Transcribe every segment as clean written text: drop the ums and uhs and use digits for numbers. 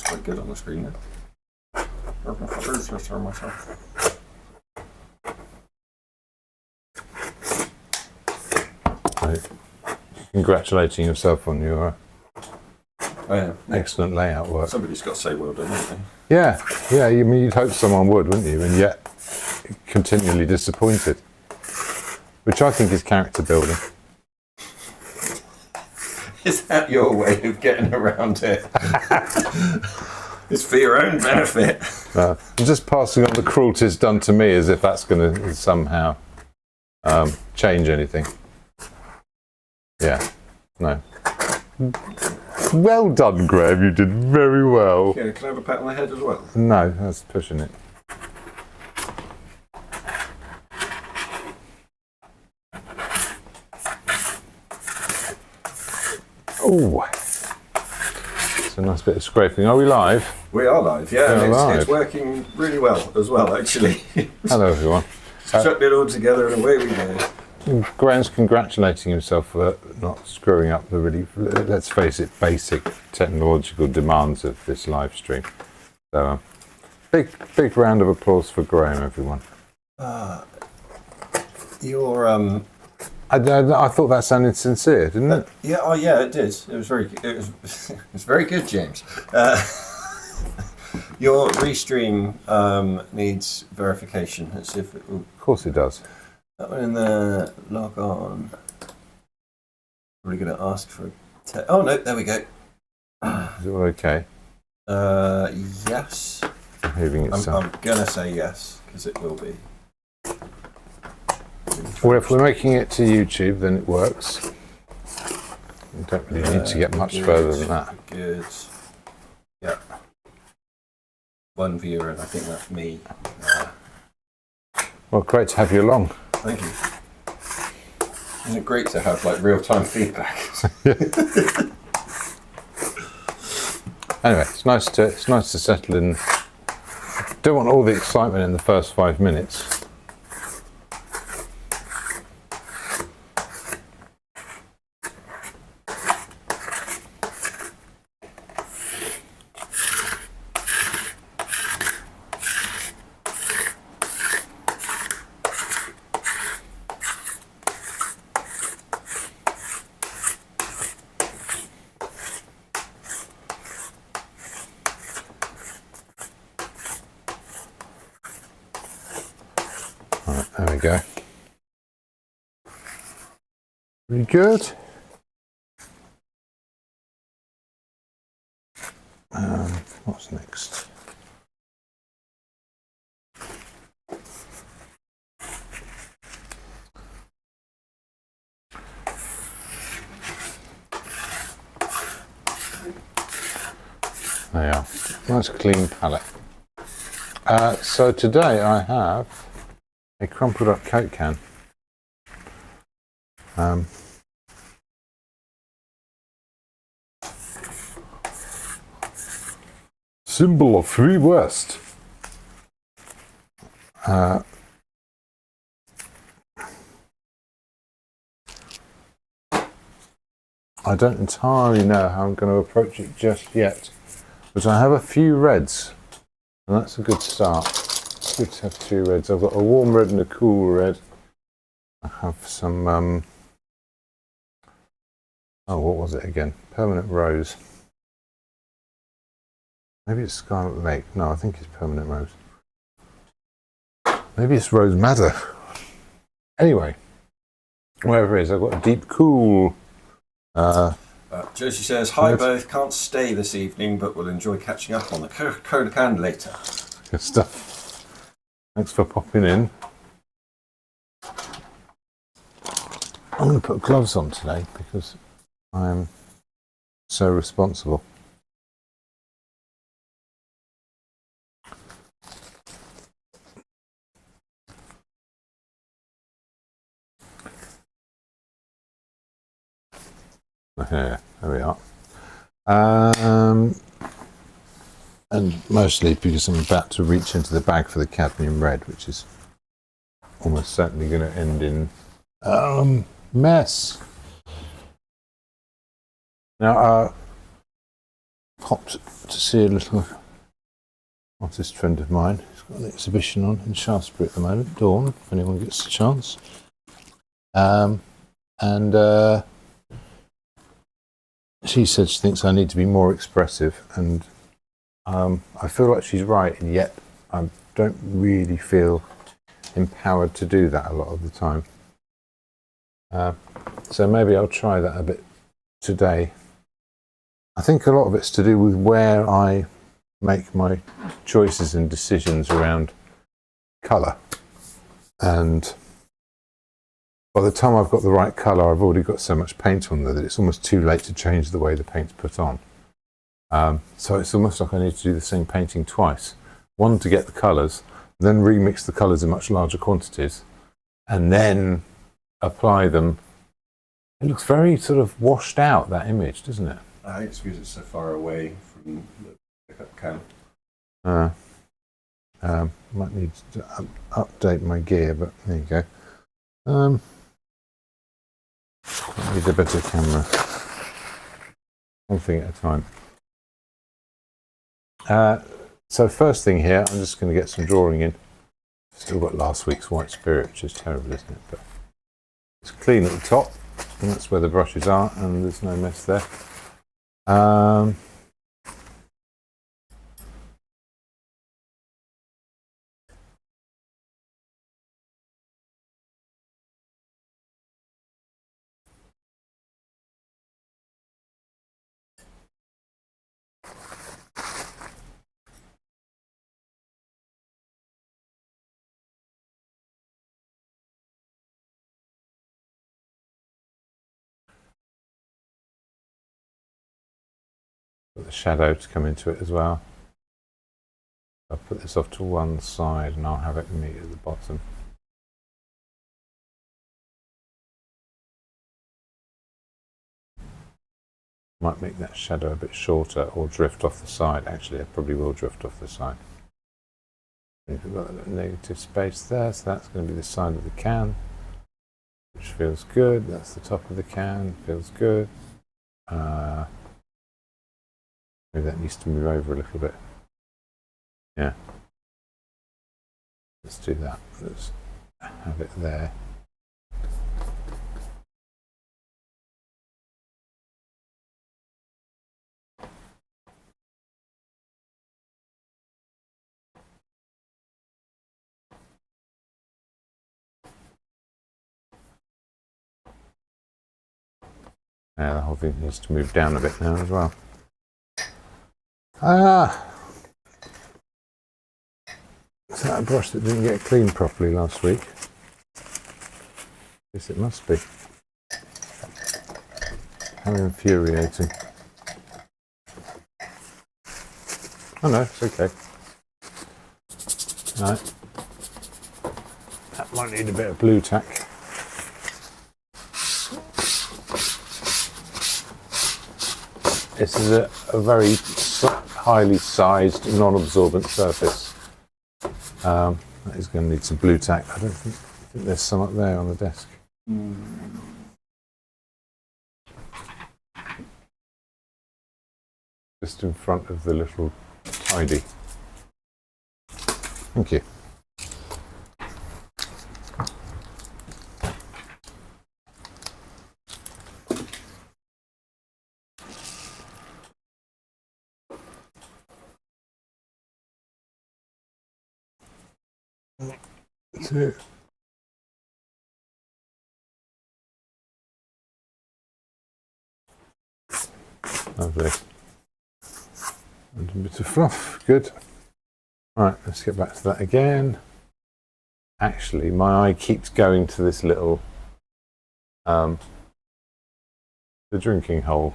quite good on the screen now. Where's my colours? Just turn myself. Right. Congratulating yourself on your excellent layout work. Somebody's got to say well done, haven't they? Yeah, yeah. I mean, you'd hope someone would, wouldn't you? And yet, continually disappointed, which I think is character building. Is that your way of getting around it? It's for your own benefit. I'm just passing on the cruelties done to me as if that's going to somehow change anything. Yeah, no. Well done, Graham. You did very well. Yeah, can I have a pat on the head as well? No, that's pushing it. Oh, it's a nice bit of scraping. Are we live? We are live, yeah. We are live. It's working really well as well, actually. Hello, everyone. Chucked it all together and away we go. Graham's congratulating himself for not screwing up the really, let's face it, basic technological demands of this live stream. So, big round of applause for Graham, everyone. I thought that sounded sincere, didn't it? Yeah, oh yeah, it did. It was very good, James. Your restream needs verification. Let's see if it will. Of course it does. That one in the log on. Probably going to ask for oh no, there we go. Is it all okay? Yes. Behaving itself. I'm going to say yes, because it will be. Well, if we're making it to YouTube, then it works. We don't really need to get much further than that. Good. Yeah. One viewer, and I think that's me. Well, great to have you along. Thank you. Isn't it great to have like real-time feedback? Anyway, it's nice to settle in. Don't want all the excitement in the first 5 minutes. There we go. Pretty good. What's next? There you are. Nice clean palette. So today I have a crumpled up Coke can. Symbol of Free West. I don't entirely know how I'm going to approach it just yet, but I have a few reds, and that's a good start. It's good to have two reds. I've got a warm red and a cool red. I have some, oh, what was it again? Permanent Rose. Maybe it's Scarlet Lake. No, I think it's Permanent Rose. Maybe it's Rose Madder. Anyway, wherever it is, I've got a deep cool. Josie says, hi both, can't stay this evening, but will enjoy catching up on the Coda Can later. Good stuff. Thanks for popping in. I'm going to put gloves on today because I'm so responsible. Here, there we are. And mostly because I'm about to reach into the bag for the cadmium red, which is almost certainly going to end in mess. Now, popped to see a little artist friend of mine. He's got an exhibition on in Shaftesbury at the moment, Dawn, if anyone gets a chance. She said she thinks I need to be more expressive, and I feel like she's right, and yet I don't really feel empowered to do that a lot of the time. So maybe I'll try that a bit today. I think a lot of it's to do with where I make my choices and decisions around colour. And by the time I've got the right colour, I've already got so much paint on there that it's almost too late to change the way the paint's put on. So it's almost like I need to do the same painting twice. One to get the colours, then remix the colours in much larger quantities, and then apply them. It looks very sort of washed out, that image, doesn't it? I think it's because it's so far away from the pickup cam. Might need to update my gear, but there you go. I need a better camera. One thing at a time. So first thing here, I'm just going to get some drawing in. Still got last week's white spirit, which is terrible, isn't it? But it's clean at the top, and that's where the brushes are, and there's no mess there. Got the shadow to come into it as well. I'll put this off to one side and I'll have it meet at the bottom. Might make that shadow a bit shorter or drift off the side. Actually, it probably will drift off the side. We've got a little negative space there, so that's going to be the side of the can, which feels good. That's the top of the can, feels good. Maybe that needs to move over a little bit. Yeah. Let's do that. Let's have it there. Now the whole thing needs to move down a bit now as well. Is that a brush that didn't get cleaned properly last week? Yes, it must be. How infuriating. Oh no, it's okay. Right. That might need a bit of blue tack. This is a very highly sized, non-absorbent surface. That is going to need some blue tack. I think there's some up there on the desk. Just in front of the little tidy. Thank you. Two. Lovely. And a bit of fluff, good. Right, let's get back to that again. Actually, my eye keeps going to this little, the drinking hole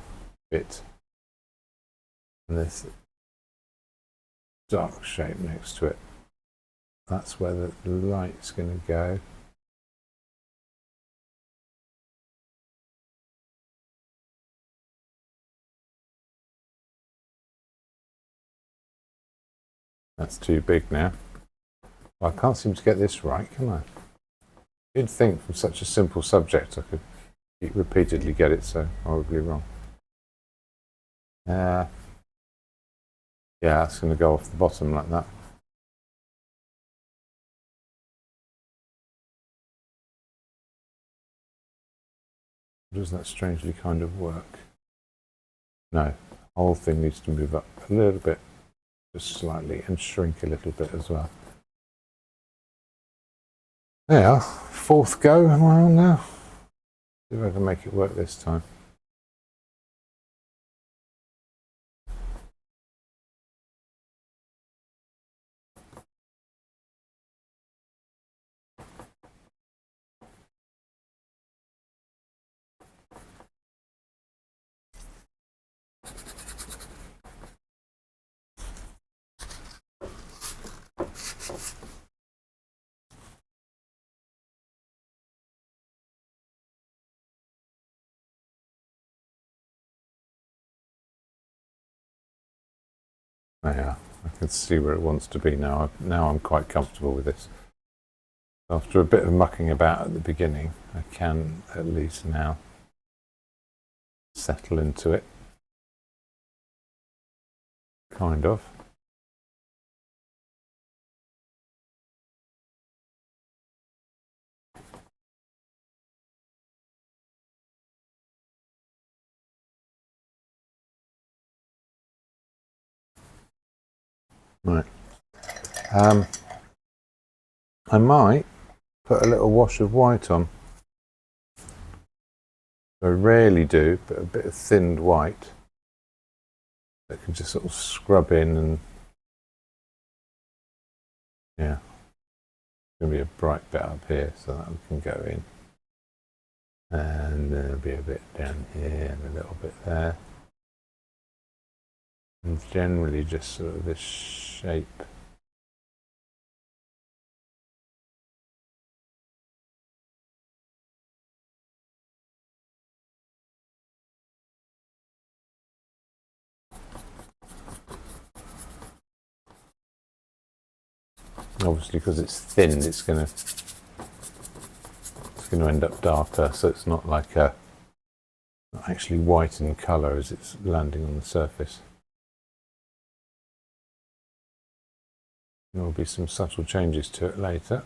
bit. And this dark shape next to it. That's where the light's going to go. That's too big now. Well, I can't seem to get this right, can I? You'd think from such a simple subject I could repeatedly get it so horribly wrong. Yeah, that's going to go off the bottom like that. Does that strangely kind of work? No, the whole thing needs to move up a little bit, just slightly, and shrink a little bit as well. There, fourth go, am I on now? See if I can make it work this time. There, I can see where it wants to be now. Now I'm quite comfortable with this. After a bit of mucking about at the beginning, I can at least now settle into it. Kind of. Right. I might put a little wash of white on. I rarely do, but a bit of thinned white that can just sort of scrub in, and yeah, it's going to be a bright bit up here, so that can go in, and there'll be a bit down here and a little bit there, and generally just sort of this shape. Obviously, because it's thin, it's going to end up darker, so it's not like not actually white in colour as it's landing on the surface. There will be some subtle changes to it later.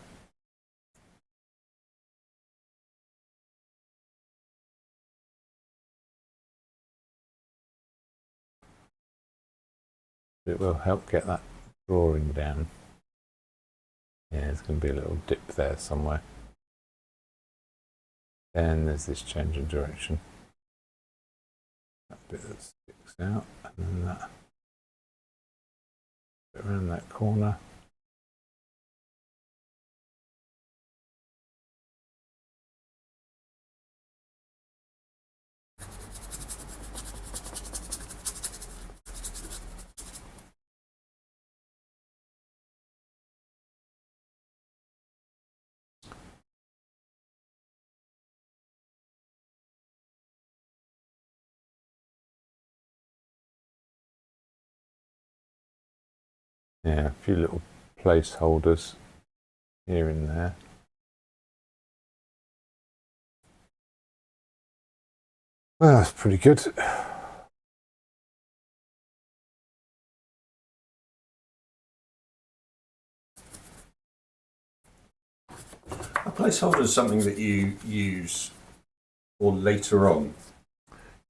It will help get that drawing down. Yeah, there's going to be a little dip there somewhere. Then there's this change in direction. That bit that sticks out, and then that bit around that corner. Yeah, a few little placeholders here and there. Well, that's pretty good. A placeholder is something that you use or later on.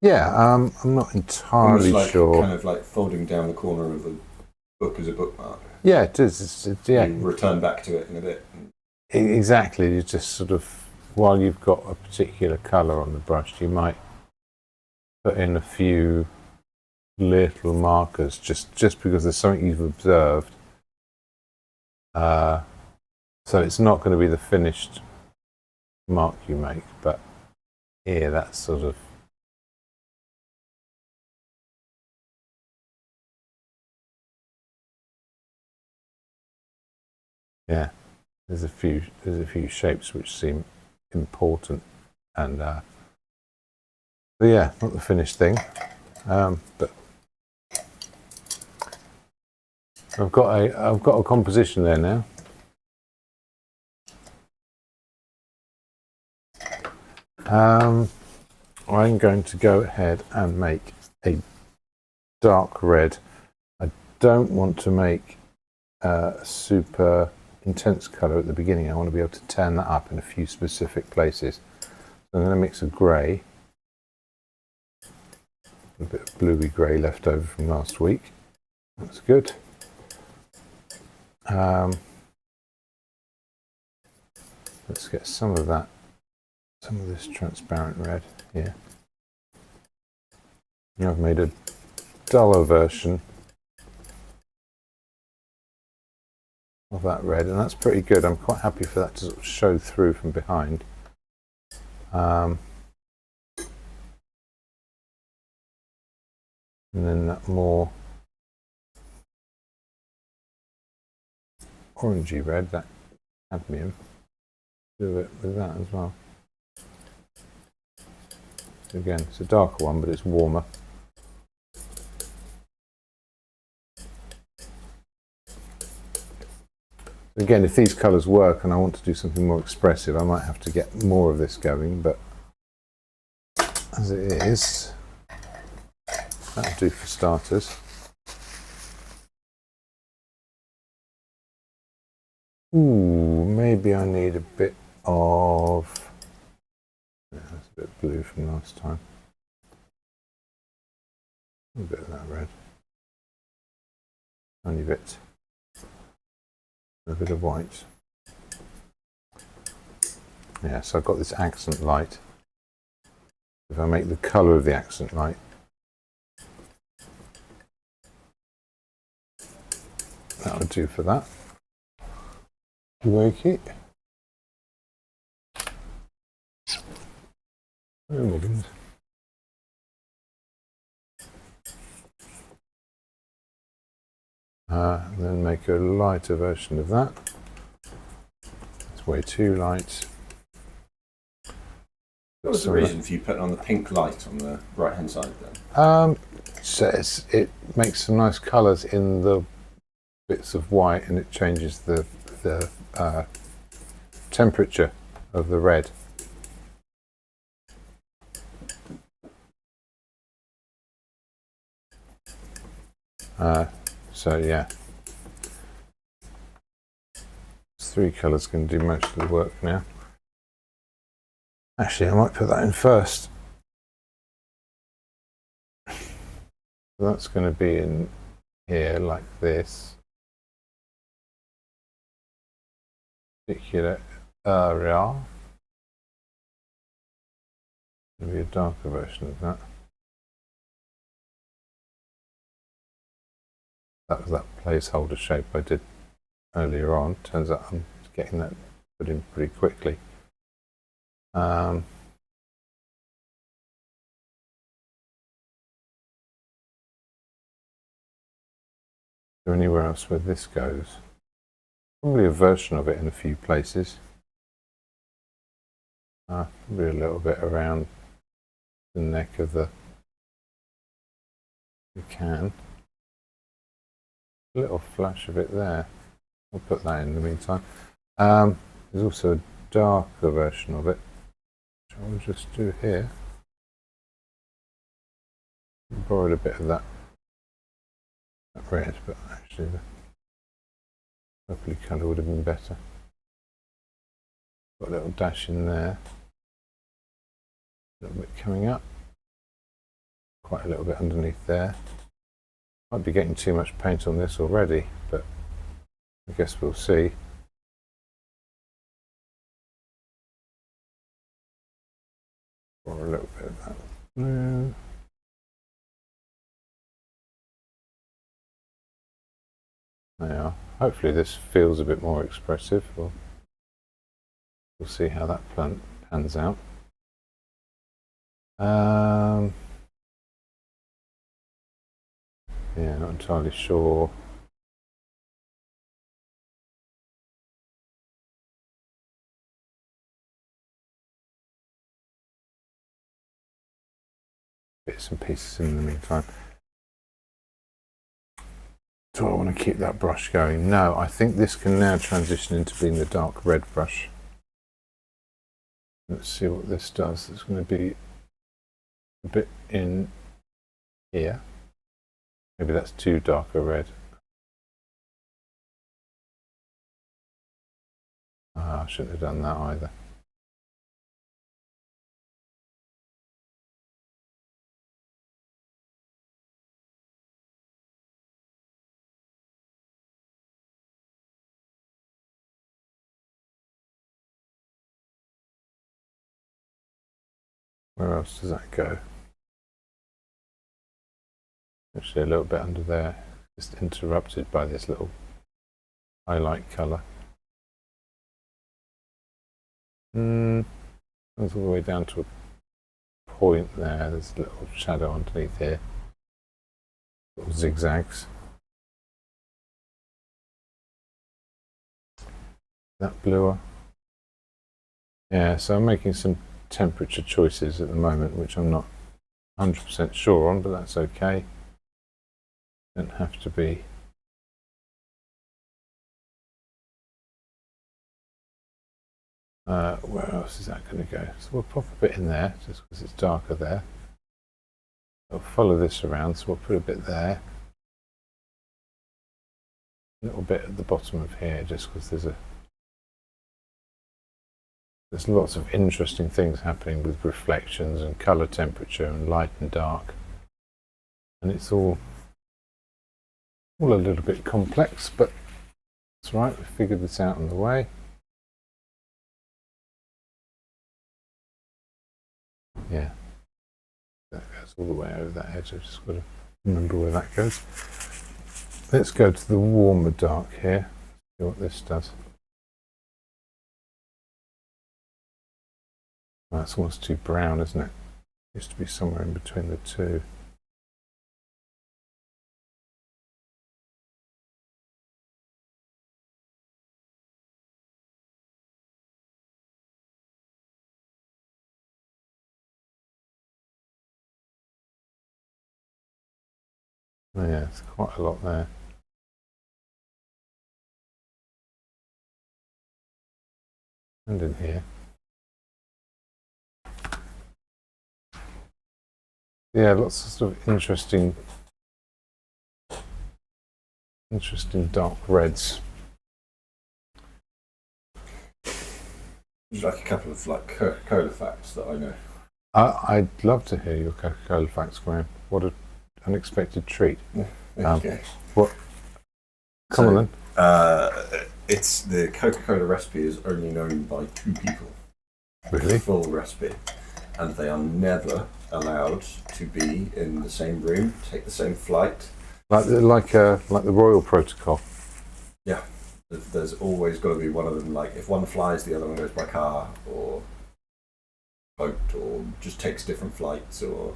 Yeah, I'm not entirely sure. Kind of like folding down the corner of a book as a bookmark. Yeah, it is. Yeah. You return back to it in a bit. Exactly. You just sort of, while you've got a particular colour on the brush, you might put in a few little markers just because there's something you've observed. So it's not going to be the finished mark you make, but here that's sort of yeah. There's a few shapes which seem important, and so yeah, not the finished thing, but I've got a composition there now. I'm going to go ahead and make a dark red. I don't want to make a super intense colour at the beginning. I want to be able to turn that up in a few specific places. So I'm going to mix a grey, a bit of bluey grey left over from last week. That's good. Let's get some of that, some of this transparent red here. I've made a duller version of that red, and that's pretty good. I'm quite happy for that to sort of show through from behind. And then that more orangey red, that cadmium, do it with that as well. Again, it's a darker one, but it's warmer. Again, if these colours work and I want to do something more expressive, I might have to get more of this going, but as it is, that'll do for starters. Ooh, maybe I need a bit of, yeah, that's a bit blue from last time. A bit of that red. Only bit. A bit of white. Yeah, so I've got this accent light. If I make the colour of the accent light that would do for that. Okay. Oh my goodness. Then make a lighter version of that. It's way too light. What was the reason for you putting on the pink light on the right hand side then? So it makes some nice colours in the bits of white, and it changes the temperature of the red. So yeah, these three colours can do most of the work now. Actually, I might put that in first. So that's going to be in here like this. Particular area. Maybe a darker version of that. That was that placeholder shape I did earlier on. Turns out I'm getting that put in pretty quickly. Is there anywhere else where this goes? Probably a version of it in a few places. Probably a little bit around the neck of the can. A little flash of it there. I'll put that in the meantime. There's also a darker version of it, which I'll just do here. I borrowed a bit of that red, but actually the purpley colour would have been better. Got a little dash in there. A little bit coming up. Quite a little bit underneath there. Might be getting too much paint on this already, but I guess we'll see. Or a little bit of that blue. There you are. Hopefully this feels a bit more expressive. We'll see how that pans out. Yeah, not entirely sure. Bits and pieces in the meantime. Do I want to keep that brush going? No, I think this can now transition into being the dark red brush. Let's see what this does. It's going to be a bit in here. Maybe that's too dark a red. I shouldn't have done that either. Where else does that go? Actually, a little bit under there, just interrupted by this little highlight colour. Goes all the way down to a point there. There's a little shadow underneath here. Little zigzags. That bluer. Yeah, so I'm making some temperature choices at the moment, which I'm not 100% sure on, but that's okay. Don't have to be. Where else is that going to go? So we'll pop a bit in there, just because it's darker there. I'll follow this around, so we'll put a bit there. A little bit at the bottom of here, just because there's lots of interesting things happening with reflections and colour temperature and light and dark. And it's all a little bit complex, but it's right, we figured this out on the way. Yeah, that goes all the way over that edge. I've just got to remember where that goes. Let's go to the warmer dark here, see what this does. That's almost too brown, isn't it? Used to be somewhere in between the two. Oh yeah, it's quite a lot there. And in here. Yeah, lots of sort of interesting dark reds. There's like a couple of like Coca-Cola facts that I know. I'd love to hear your Coca-Cola facts, Graham. What an unexpected treat. Okay. What? Come on then. It's the Coca-Cola recipe is only known by 2 people. Really? The full recipe, and they are never allowed to be in the same room, take the same flight. Like the royal protocol. Yeah. There's always got to be one of them. Like if one flies, the other one goes by car or boat, or just takes different flights, or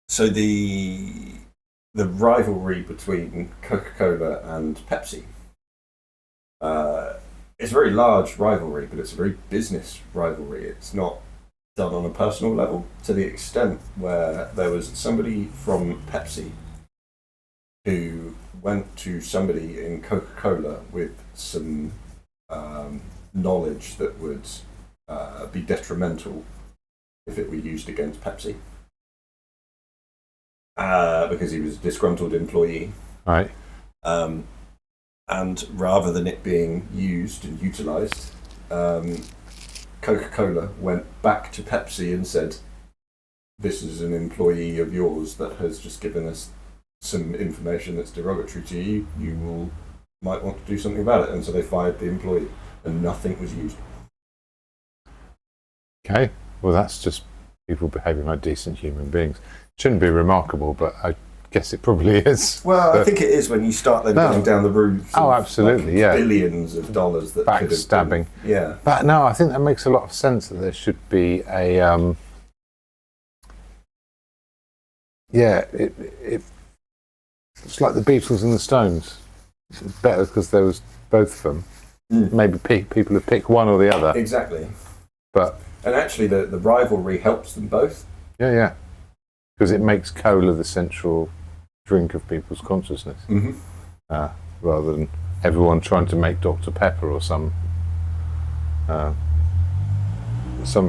so the rivalry between Coca-Cola and Pepsi. It's a very large rivalry, but it's a very business rivalry. It's not done on a personal level, to the extent where there was somebody from Pepsi who went to somebody in Coca-Cola with some knowledge that would be detrimental if it were used against Pepsi. Because he was a disgruntled employee. Right. And rather than it being used and utilised, Coca-Cola went back to Pepsi and said, this is an employee of yours that has just given us some information that's derogatory to you. You might want to do something about it. And so they fired the employee, and nothing was used. Okay. Well, that's just people behaving like decent human beings. Shouldn't be remarkable, but I guess it probably is. Well, I think it is when you start then going down the route. Oh, absolutely, like yeah. Billions of dollars that backstabbing. Yeah. But no, I think that makes a lot of sense that there should be a. It's like the Beatles and the Stones. It's better because there was both of them. Maybe people would pick one or the other. Exactly. And actually, the rivalry helps them both. Yeah. Because it makes cola the central drink of people's consciousness, rather than everyone trying to make Dr. Pepper or some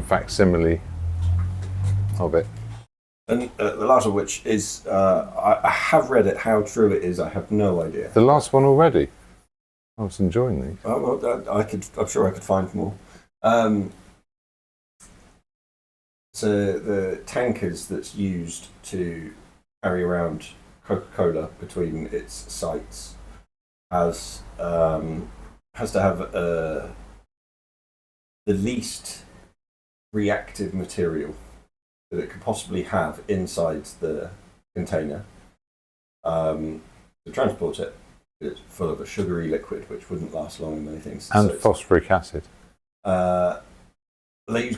facsimile of it. And the last of which is, I have read it. How true it is, I have no idea. The last one already? I was enjoying these. Oh, well, I'm sure I could find more. So the tankers that's used to carry around Coca-Cola between its sites has to have the least reactive material that it could possibly have inside the container to transport it. It's full of a sugary liquid which wouldn't last long in many things. And so phosphoric acid. They use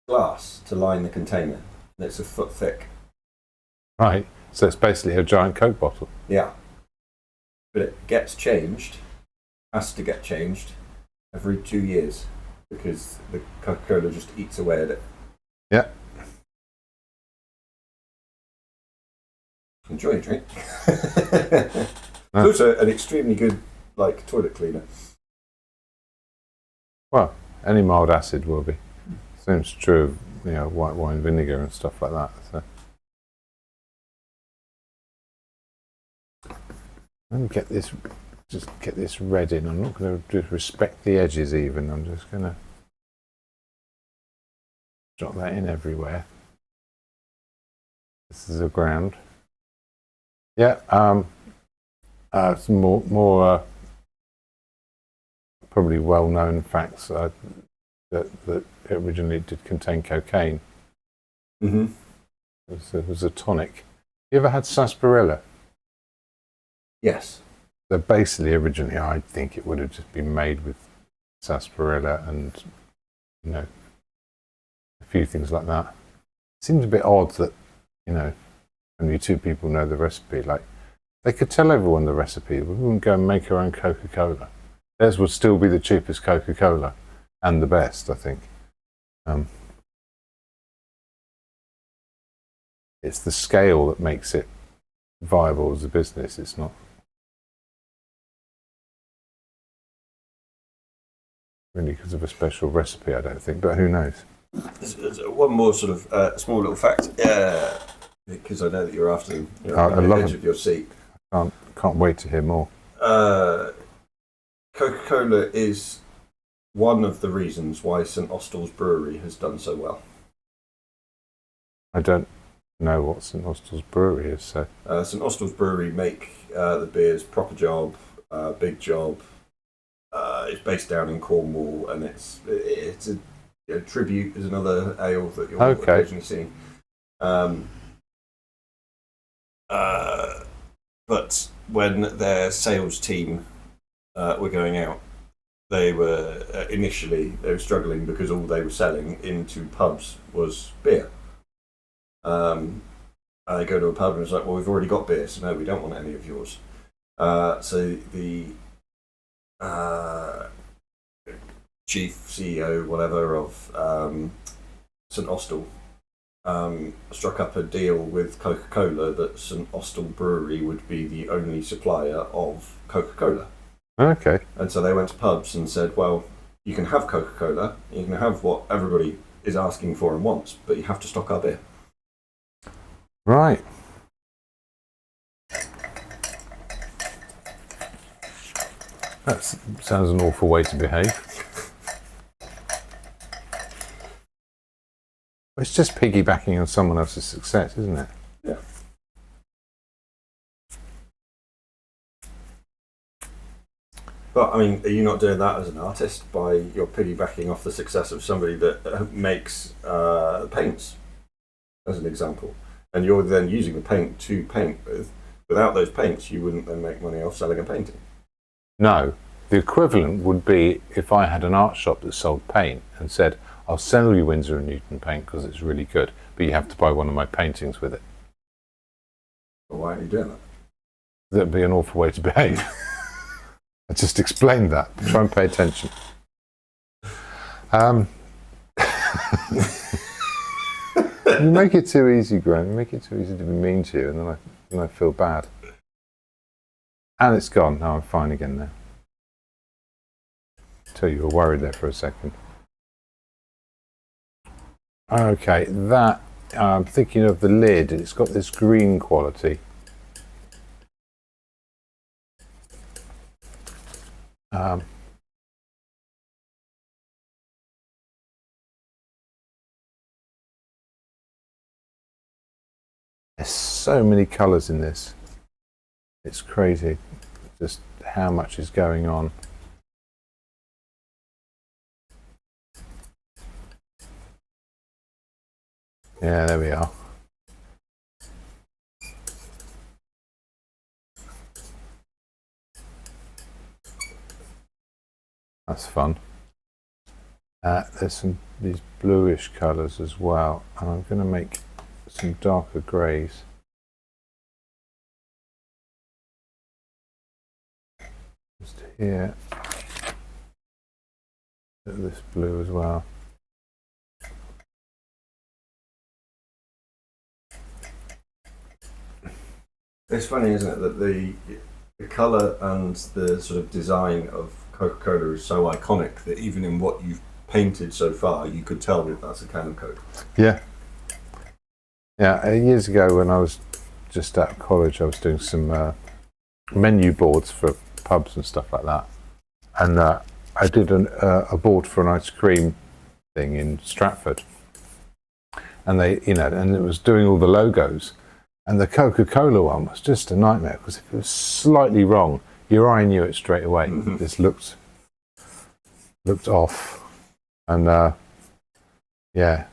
glass to line the container, and it's a foot thick. Right. So it's basically a giant Coke bottle. Yeah. But it gets changed, has to get changed every 2 years because the Coca-Cola just eats away at it. Yeah. Enjoy your drink. It's also an extremely good toilet cleaner. Well, any mild acid will be. Seems true of white wine vinegar and stuff like that. So let me just get this red in. I'm not going to respect the edges even. I'm just going to drop that in everywhere. This is a ground. Yeah. Some more probably well-known facts that it originally did contain cocaine. Mm-hmm. It was a tonic. You ever had sarsaparilla? Yes. So basically, originally, I think it would have just been made with sarsaparilla and, a few things like that. It seems a bit odd that, only two people know the recipe. They could tell everyone the recipe. We wouldn't go and make our own Coca-Cola. Theirs would still be the cheapest Coca-Cola and the best, I think. It's the scale that makes it viable as a business. It's not really because of a special recipe, I don't think, but who knows? There's one more sort of small little fact, because I know that you're after them. You're I on the love edge them. of your seat. Can't wait to hear more. Coca-Cola is one of the reasons why St Austell's Brewery has done so well. I don't know what St Austell's Brewery is, so... St Austell's Brewery make the beers Proper Job, Big Job. It's based down in Cornwall, and it's a Tribute is another ale that you'll occasionally see. But when their sales team were going out, they were initially struggling because all they were selling into pubs was beer. They go to a pub and it's like, well, we've already got beer, so no, we don't want any of yours. So the chief CEO, whatever, of St Austell struck up a deal with Coca-Cola that St Austell Brewery would be the only supplier of Coca-Cola. Okay. And so they went to pubs and said, well, you can have Coca-Cola, you can have what everybody is asking for and wants, but you have to stock our beer. Right. That sounds an awful way to behave. It's just piggybacking on someone else's success, isn't it? Yeah. But, I mean, are you not doing that as an artist by you're piggybacking off the success of somebody that makes paints, as an example? And you're then using the paint to paint with. Without those paints, you wouldn't then make money off selling a painting. No. The equivalent would be if I had an art shop that sold paint and said, I'll sell you Winsor & Newton paint because it's really good, but you have to buy one of my paintings with it. Well, why aren't you doing that? That'd be an awful way to behave. I just explained that. Try and pay attention. You make it too easy, Graham. You make it too easy to be mean to you, and then I feel bad. And it's gone. Now I'm fine again now. Tell you were worried there for a second. Okay, that I'm thinking of the lid. It's got this green quality. There's so many colours in this. It's crazy just how much is going on. Yeah, there we are. That's fun. There's these bluish colours as well, and I'm going to make some darker greys. Just here. This blue as well. It's funny, isn't it, that the colour and the sort of design of Coca-Cola is so iconic that even in what you've painted so far, you could tell that that's a can of Coke. Yeah. Yeah, years ago when I was just out of college, I was doing some menu boards for pubs and stuff like that. And I did a board for an ice cream thing in Stratford. And and it was doing all the logos. And the Coca-Cola one was just a nightmare because if it was slightly wrong, your eye knew it straight away. Mm-hmm. This looked off. And yeah.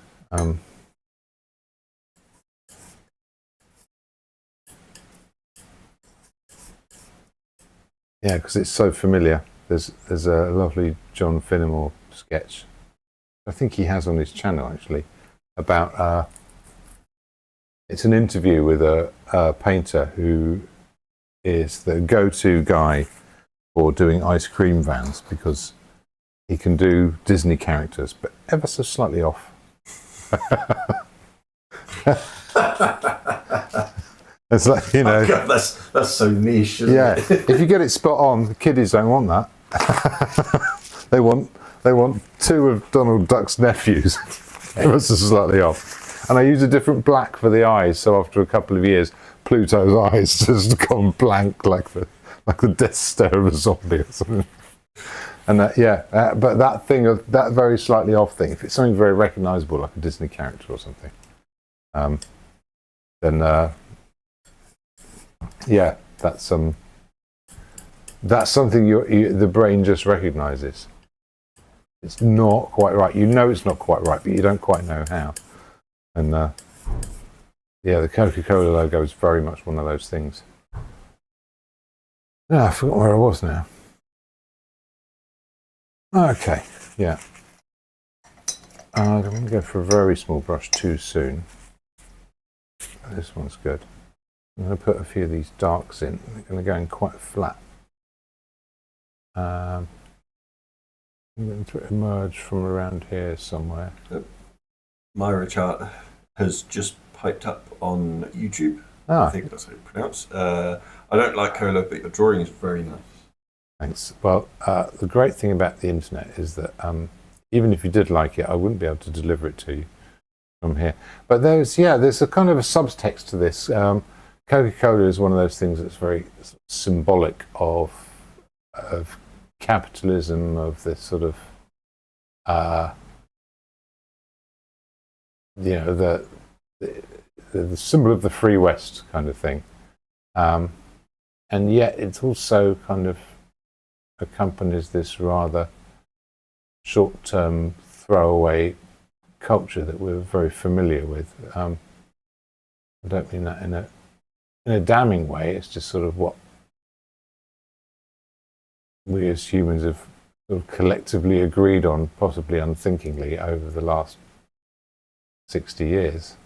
Yeah, because it's so familiar. There's a lovely John Finnemore sketch, I think he has on his channel actually, about it's an interview with a painter who is the go-to guy for doing ice cream vans because he can do Disney characters, but ever so slightly off. It's like, you know, oh God, that's so niche. Isn't it? If you get it spot on, the kiddies don't want that. they want two of Donald Duck's nephews. Ever so slightly off. And I use a different black for the eyes, so after a couple of years, Pluto's eyes just gone blank like the death stare of a zombie or something. And but that thing of that very slightly off thing, if it's something very recognisable like a Disney character or something, then that's something the brain just recognises. It's not quite right. You know it's not quite right, but you don't quite know how. And the Coca-Cola logo is very much one of those things. I forgot where I was now. Okay, yeah. I'm going to go for a very small brush too soon. This one's good. I'm going to put a few of these darks in. They're going to go in quite flat. I'm going to emerge from around here somewhere. Myra Chart has just piped up on YouTube. I think that's how you pronounce. I don't like cola, but your drawing is very nice. Thanks. Well, the great thing about the internet is that even if you did like it, I wouldn't be able to deliver it to you from here. But there's a kind of a subtext to this. Coca-Cola is one of those things that's very symbolic of capitalism, of this sort of the symbol of the free West kind of thing, and yet it's also kind of accompanies this rather short-term throwaway culture that we're very familiar with. I don't mean that in a damning way. It's just sort of what we as humans have sort of collectively agreed on, possibly unthinkingly, over the last 60 years.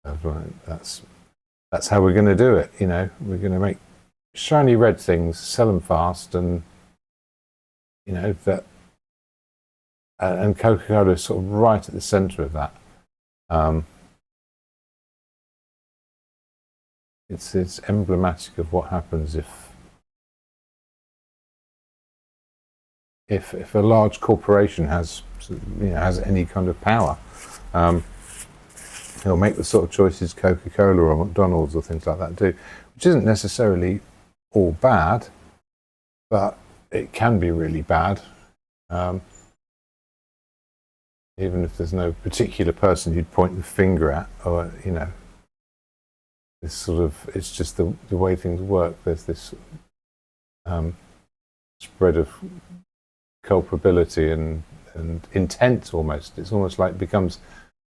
That's how we're going to do it. You know, we're going to make shiny red things, sell them fast, and that. And Coca-Cola is sort of right at the centre of that. It's emblematic of what happens if a large corporation has any kind of power. He'll make the sort of choices Coca-Cola or McDonald's or things like that do, which isn't necessarily all bad, but it can be really bad. Even if there's no particular person you'd point the finger at, or it's just the way things work. There's this spread of culpability and intent almost. It's almost like it becomes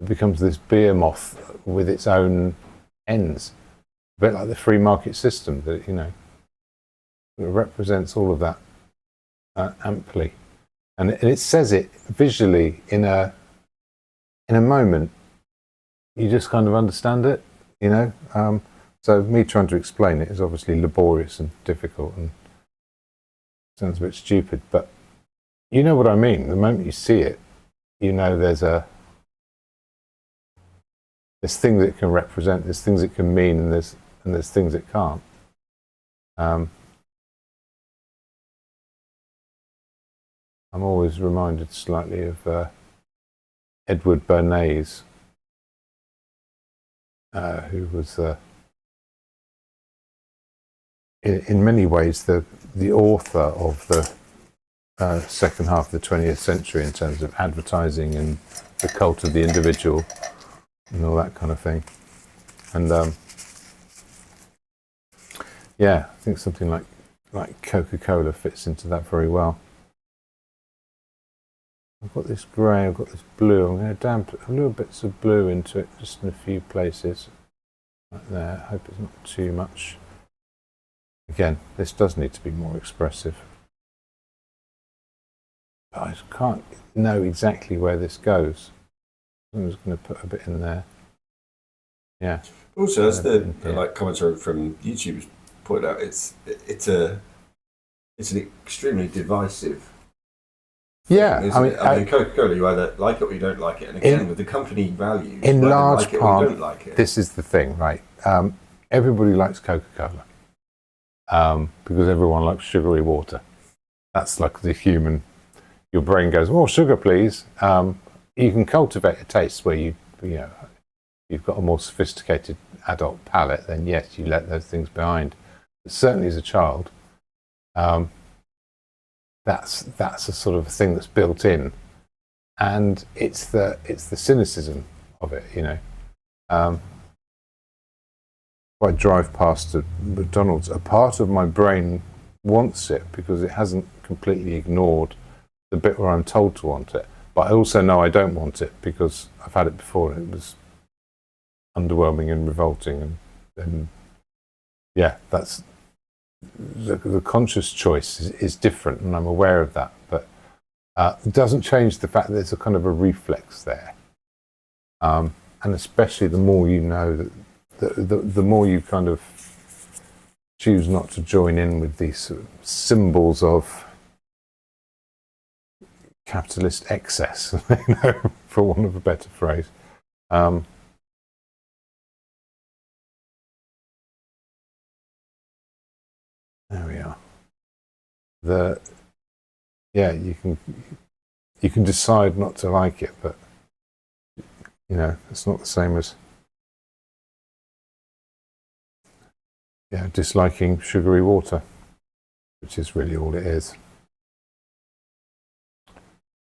this behemoth with its own ends, a bit like the free market system that it represents all of that amply, and it says it visually in a moment. You just kind of understand it, so me trying to explain it is obviously laborious and difficult and sounds a bit stupid, but you know what I mean. The moment you see it, there's things it can represent, there's things it can mean, and there's things it can't. I'm always reminded slightly of Edward Bernays, who was in many ways the author of the second half of the 20th century in terms of advertising and the cult of the individual and all that kind of thing. And I think something like Coca-Cola fits into that very well. I've got this grey, I've got this blue. I'm going to damp a little bits of blue into it, just in a few places, like there. I hope it's not too much. Again, this does need to be more expressive. But I can't know exactly where this goes. I'm just going to put a bit in there. Yeah. Also, as the commenter from YouTube pointed out, it's an extremely divisive. Yeah, I mean, Coca-Cola, you either like it or you don't like it, and again, with the company values, in you large like it part, or you don't like it. This is the thing, right? Everybody likes Coca-Cola because everyone likes sugary water. That's like the human. Your brain goes, "Oh, sugar, please." You can cultivate a taste where you've got a more sophisticated adult palate. Then yes, you let those things behind. But certainly, as a child, that's a sort of thing that's built in, and it's the cynicism of it. If I drive past a McDonald's, a part of my brain wants it because it hasn't completely ignored the bit where I'm told to want it. But I also know I don't want it because I've had it before and it was underwhelming and revolting, and that's the conscious choice is different, and I'm aware of that. But it doesn't change the fact that there's a kind of a reflex there, and especially the more you know the more you kind of choose not to join in with these sort of symbols of capitalist excess, for want of a better phrase. There we are. You can decide not to like it, but it's not the same as disliking sugary water, which is really all it is.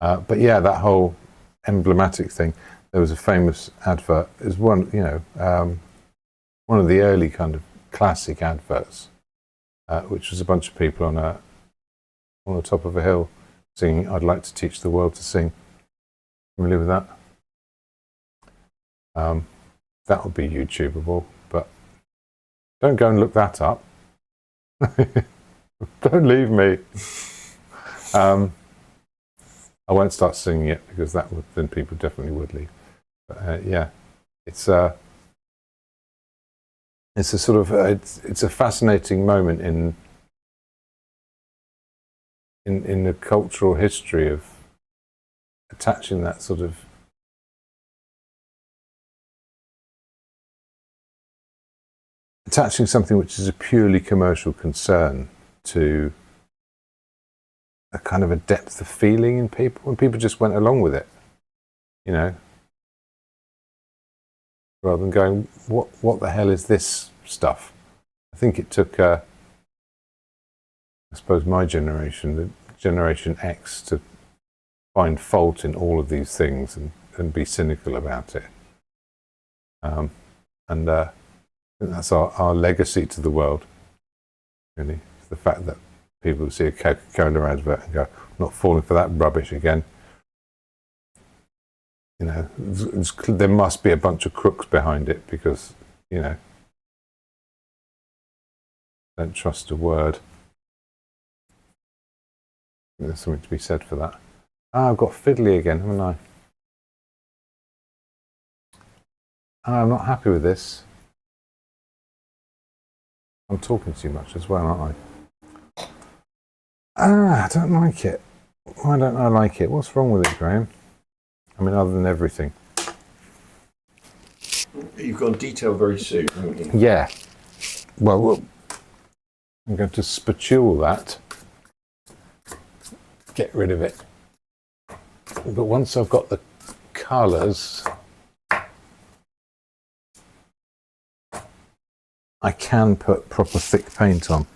But that whole emblematic thing. There was a famous advert. It was one of the early kind of classic adverts, which was a bunch of people on the top of a hill singing "I'd like to teach the world to sing." Familiar with that? That would be YouTubeable, but don't go and look that up. Don't leave me. I won't start singing it because then people definitely would leave. But it's a sort of it's a fascinating moment in the cultural history of attaching that sort of something which is a purely commercial concern to a kind of a depth of feeling in people, and people just went along with it, rather than going, what the hell is this stuff? I think it took I suppose my generation, the Generation X, to find fault in all of these things and be cynical about it. And I think that's our legacy to the world, really. It's the fact that people see a Coca-Cola advert and go, "I'm not falling for that rubbish again." You know, there must be a bunch of crooks behind it because, you know, don't trust a word. There's something to be said for that. Ah, I've got fiddly again, haven't I? Ah, I'm not happy with this. I'm talking too much as well, aren't I? Ah, I don't like it. Why don't I like it? What's wrong with it, Graham? I mean, other than everything. You've gone detail very soon, haven't you? Yeah. Well, I'm going to spatule that. Get rid of it. But once I've got the colours, I can put proper thick paint on.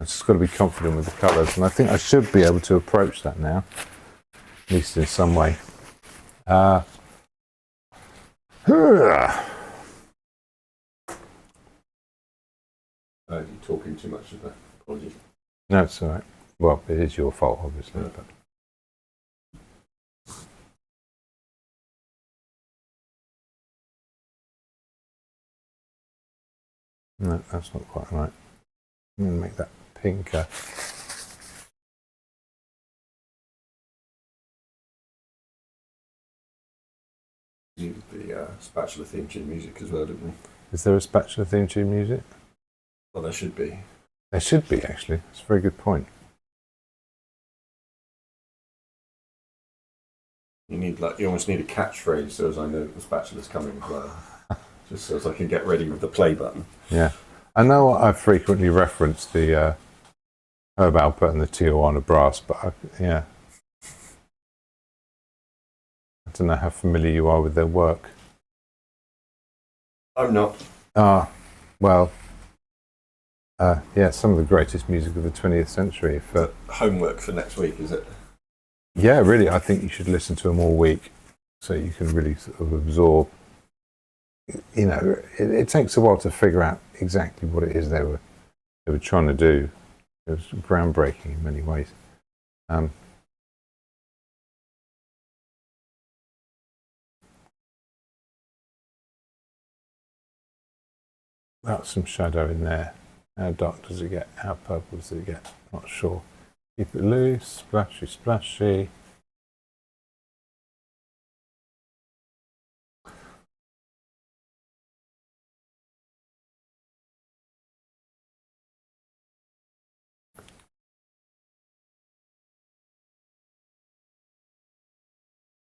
I've just got to be confident with the colours, and I think I should be able to approach that now, at least in some way. You're talking too much of that. Apologies. No, it's all right. Well, it is your fault, obviously. But no, that's not quite right. I'm going to make that pinker. Used the spatula theme tune music as well, didn't we? Is there a spatula theme tune music? Well, there should be. There should be, actually. That's a very good point. You almost need a catchphrase so as I know that the spatula's coming as well. Just so as I can get ready with the play button. Yeah. I know I've frequently referenced the Herb Alpert and the Tijuana Brass, but yeah. I don't know how familiar you are with their work. I'm not. Well, yeah, some of the greatest music of the 20th century. For homework for next week, is it? Yeah, really, I think you should listen to them all week so you can really sort of absorb. You know, it takes a while to figure out exactly what it is they were trying to do. It was groundbreaking in many ways. That's some shadow in there. How dark does it get? How purple does it get? Not sure. Keep it loose, splashy, splashy.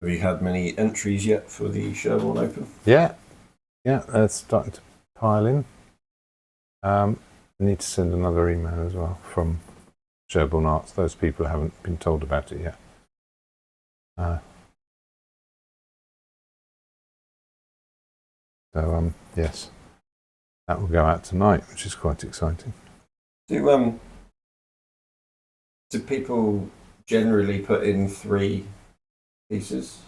Have you had many entries yet for the Sherborne Open? Yeah, they're starting to pile in. I need to send another email as well from Sherborne Arts. Those people haven't been told about it yet. So yes, that will go out tonight, which is quite exciting. Do people generally put in 3 pieces?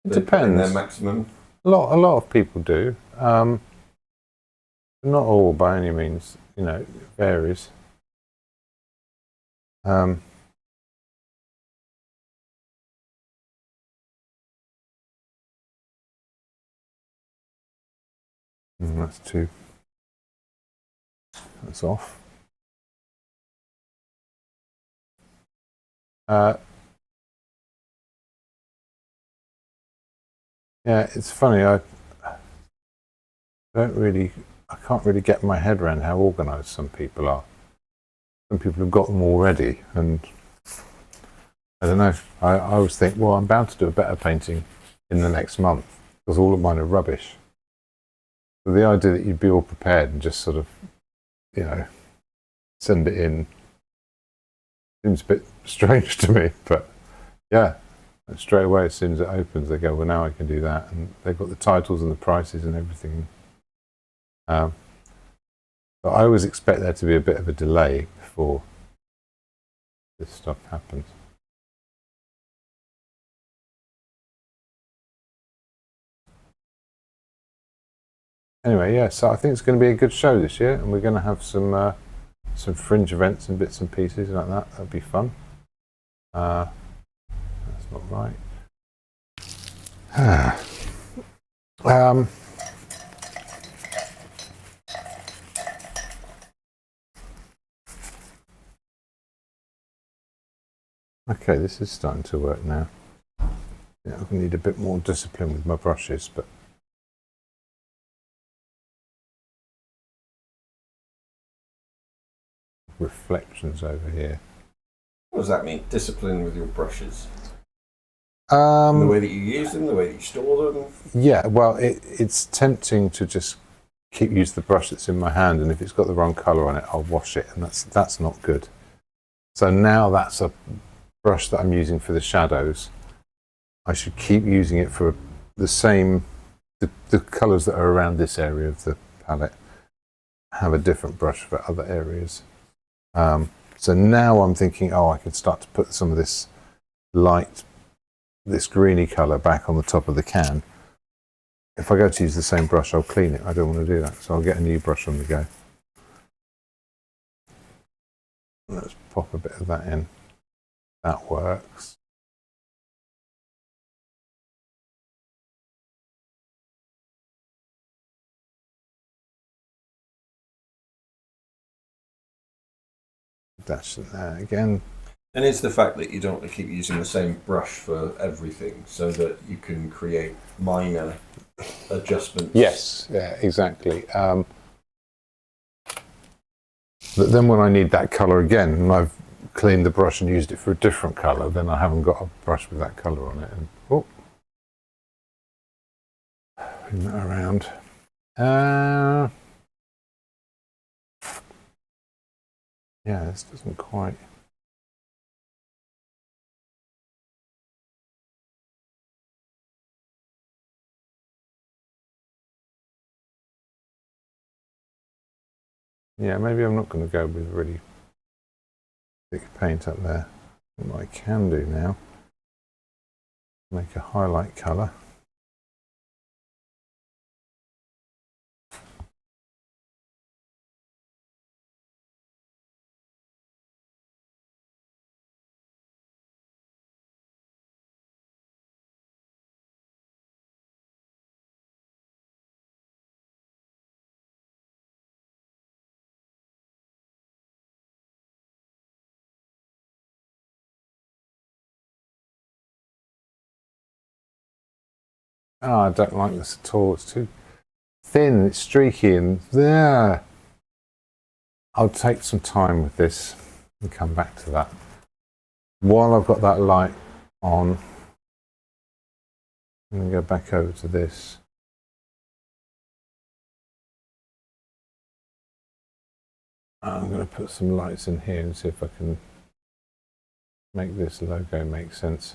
It depends. Their maximum. A lot of people do. Not all by any means. You know, it varies. That's 2. That's off. Yeah, it's funny. I can't really get my head around how organised some people are. Some people have got them already, and I don't know. I always think, well, I'm bound to do a better painting in the next month because all of mine are rubbish. So the idea that you'd be all prepared and just sort of, you know, send it in seems a bit strange to me. But yeah, and straight away as soon as it opens, they go, well, now I can do that, and they've got the titles and the prices and everything. But I always expect there to be a bit of a delay before this stuff happens. Anyway, yeah, so I think it's going to be a good show this year, and we're going to have some fringe events and bits and pieces like that. That'll be fun. That's not right. Okay, this is starting to work now. Yeah, I need a bit more discipline with my brushes, but reflections over here. What does that mean? Discipline with your brushes? The way that you use them, the way that you store them? Yeah, well, it's tempting to just use the brush that's in my hand, and if it's got the wrong colour on it, I'll wash it, and that's not good. So now that's a brush that I'm using for the shadows. I should keep using it for the same, the colours that are around this area of the palette. Have a different brush for other areas. So now I'm thinking, I can start to put some of this light, this greeny colour back on the top of the can. If I go to use the same brush, I'll clean it. I don't want to do that, so I'll get a new brush on the go. Let's pop a bit of that in. That works. Dash it there again. And it's the fact that you don't want to keep using the same brush for everything, so that you can create minor adjustments. Yes, yeah, exactly. But then when I need that colour again, and I've cleaned the brush and used it for a different colour, then I haven't got a brush with that colour on it. And bring that around. Yeah, this doesn't quite. Yeah, maybe I'm not going to go with really thick paint up there. What I can do now, make a highlight colour. I don't like this at all. It's too thin, it's streaky, and there. I'll take some time with this and come back to that. While I've got that light on, I'm going to go back over to this. I'm going to put some lights in here and see if I can make this logo make sense.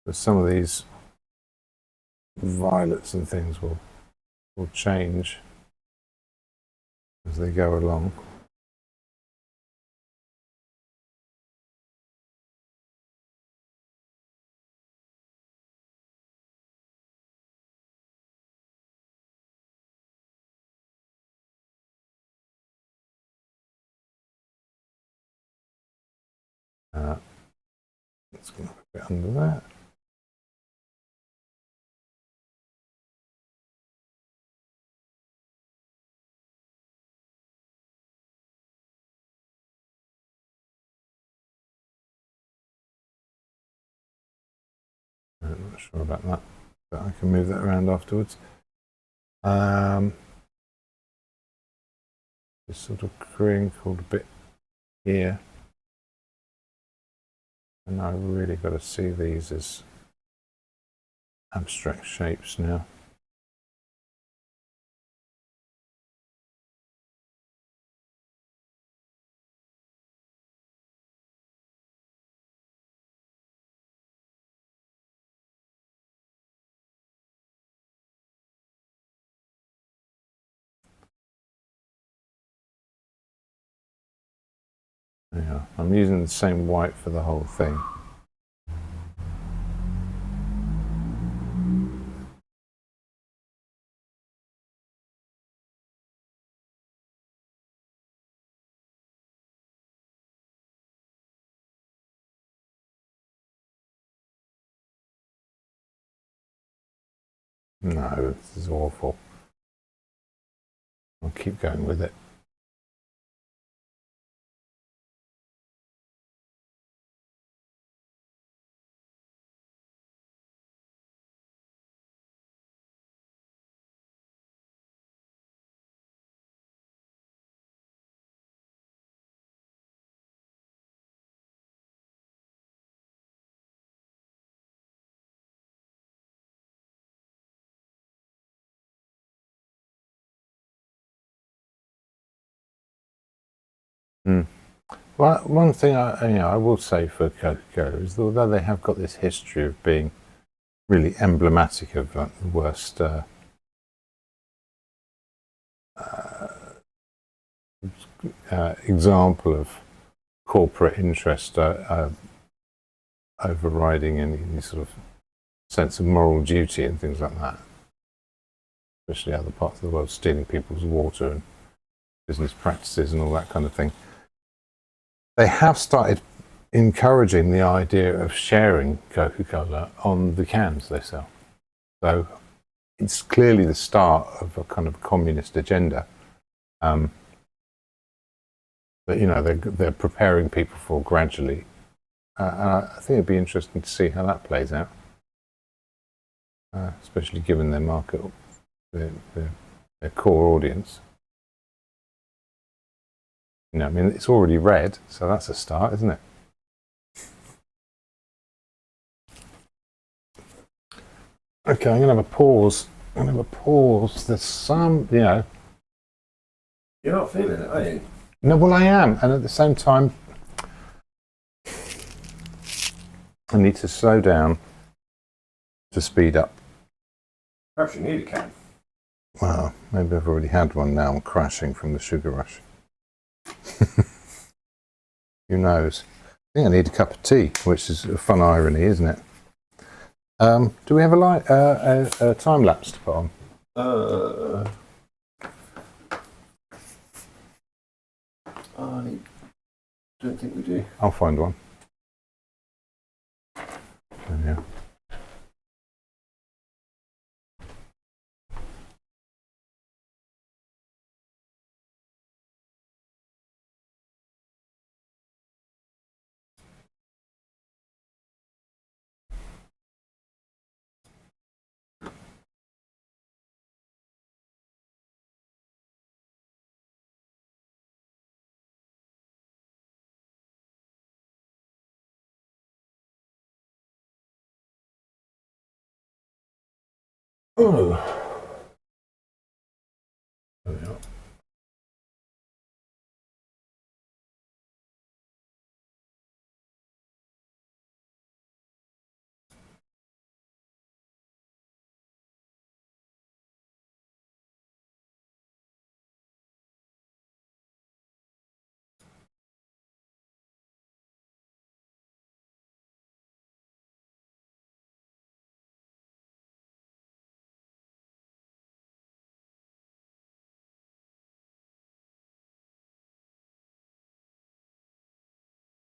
But some of these violets and things will change as they go along. Let's go a bit under that. I'm not sure about that, but I can move that around afterwards. Just sort of crinkled a bit here. And I've really got to see these as abstract shapes now. Yeah, I'm using the same white for the whole thing. No, this is awful. I'll keep going with it. Well, one thing I will say for Coca-Cola is that although they have got this history of being really emblematic of the worst example of corporate interest overriding any sort of sense of moral duty and things like that, especially other parts of the world stealing people's water and business practices and all that kind of thing. They have started encouraging the idea of sharing Coca-Cola on the cans they sell. So it's clearly the start of a kind of communist agenda. That they're preparing people for gradually. And I think it'd be interesting to see how that plays out, especially given their market, their core audience. I mean, it's already red, so that's a start, isn't it? Okay, I'm going to have a pause. There's some, You're not feeling it, are you? No, well, I am. And at the same time, I need to slow down to speed up. Perhaps you need a can. Well, maybe I've already had one now. I'm crashing from the sugar rush. Who knows? I think I need a cup of tea, which is a fun irony, isn't it? Do we have a time lapse to put on? I don't think we do. I'll find one. Yeah. Oh. There we are.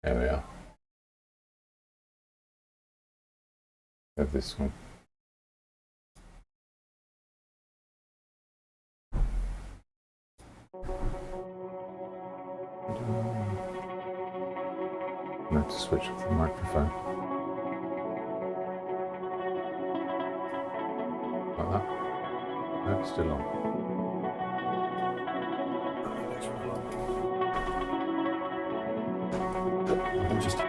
There we are. Have this one. I have to switch off the microphone. Like that. No, it's still on. Just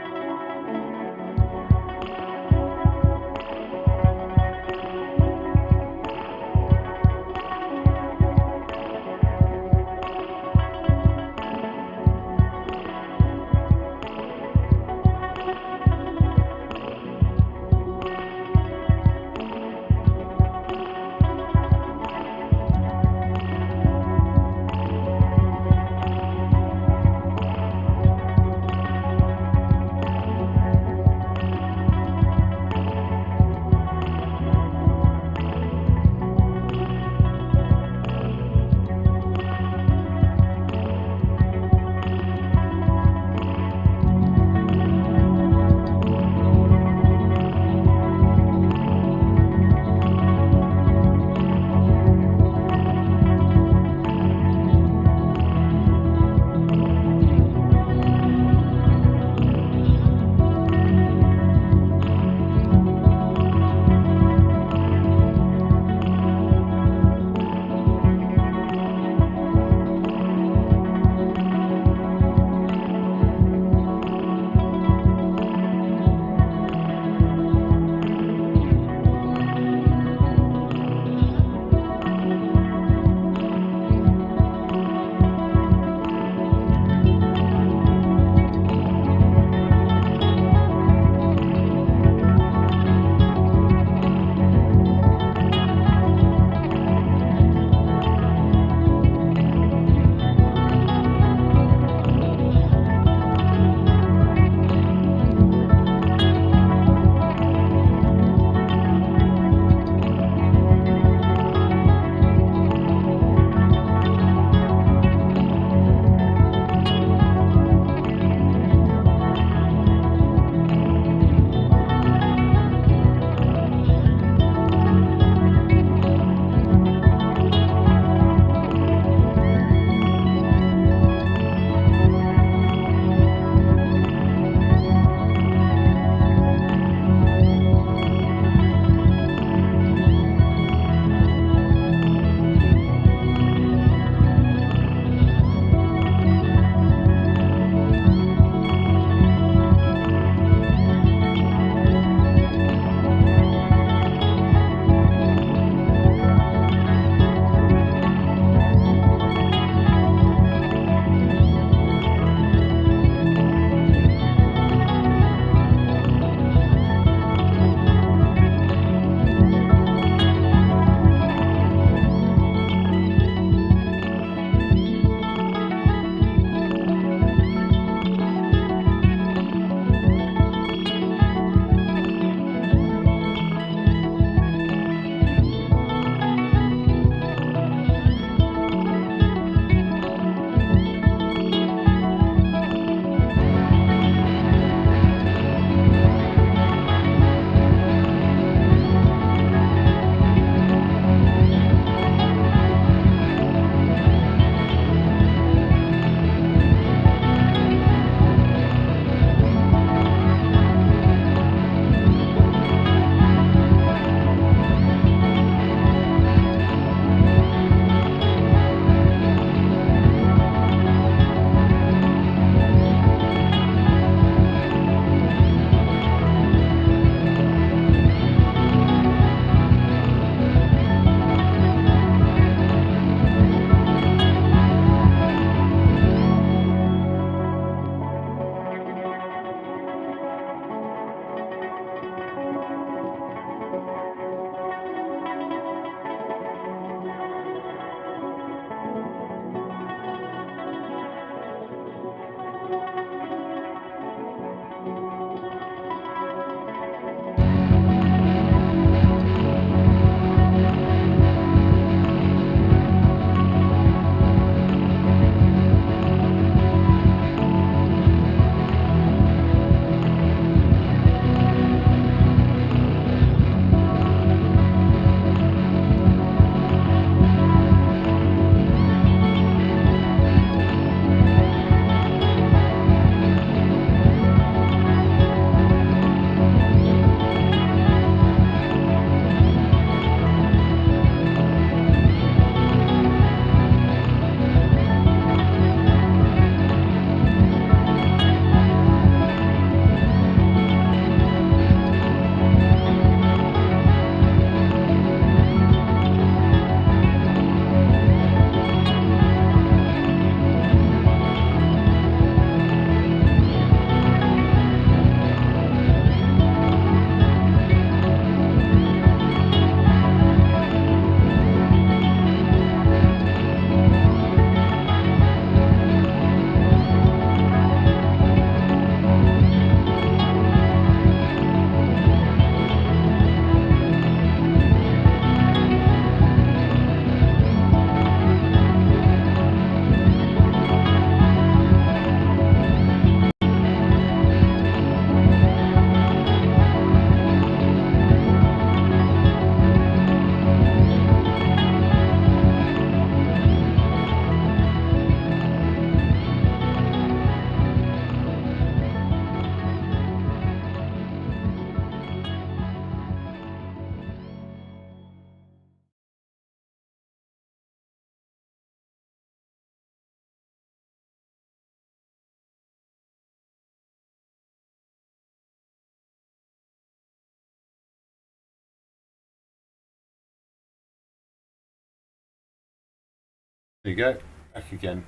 There you go. Back again.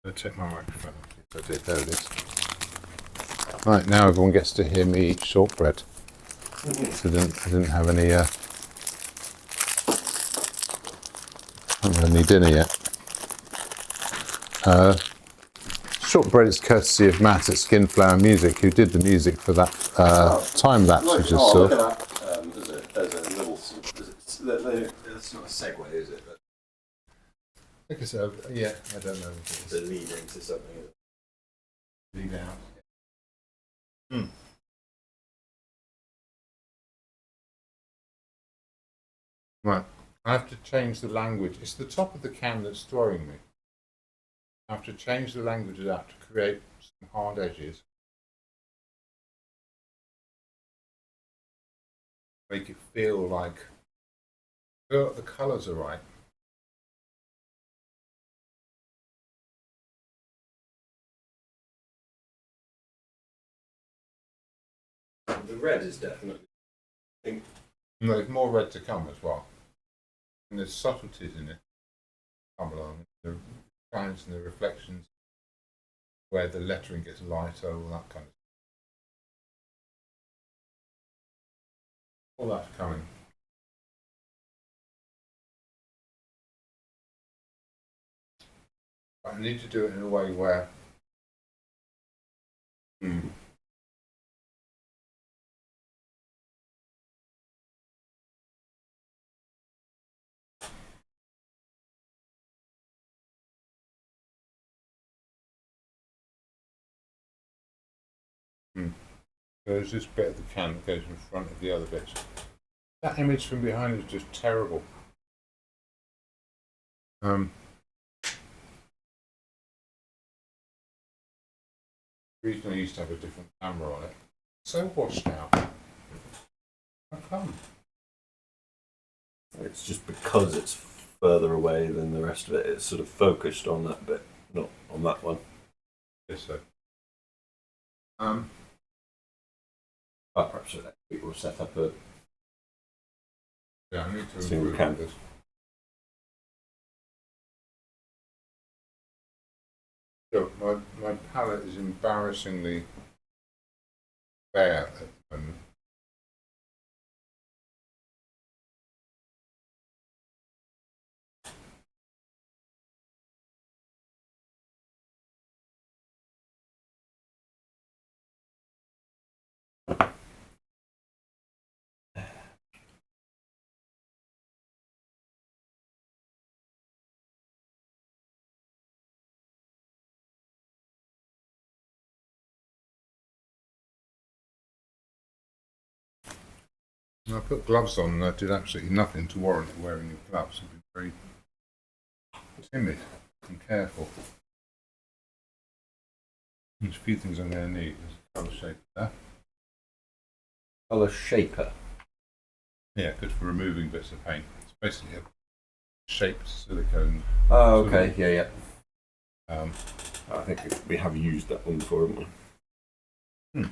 I'll take my microphone. Yes, I did. There it is. Right, now everyone gets to hear me eat shortbread. So I didn't have any. Haven't had any dinner yet. Shortbread is courtesy of Matt at Skinflower Music, who did the music for that time lapse we just saw. Look at that. There's a little. That's not a segue, is it? But I think so. Yeah, I don't know. it's a lead into something. Lead out. Right, I have to change the language. It's the top of the can that's throwing me. I have to change the language out to create some hard edges. Make it feel like the colours are right. The red is definitely. I think. And there's more red to come as well. And there's subtleties in it. Come along. The shines and the reflections, where the lettering gets lighter, all that kind of stuff. All that's coming. I need to do it in a way where there's this bit of the can that goes in front of the other bits. That image from behind is just terrible. Originally I used to have a different camera on it. So washed out. How come? It's just because it's further away than the rest of it. It's sort of focused on that bit, not on that one. Yes, so. But perhaps next week we'll set up a. Yeah, I need to Single improve cam. this. So my palette is embarrassingly bare at the moment. And I put gloves on and I did absolutely nothing to warrant wearing the gloves. I've been very timid and careful. There's a few things I'm going to need. There's a colour shaper there. Colour shaper. Yeah, good for removing bits of paint. It's basically a shaped silicone. Oh, okay. Yeah, yeah. Um, I think we have used that one before, haven't we?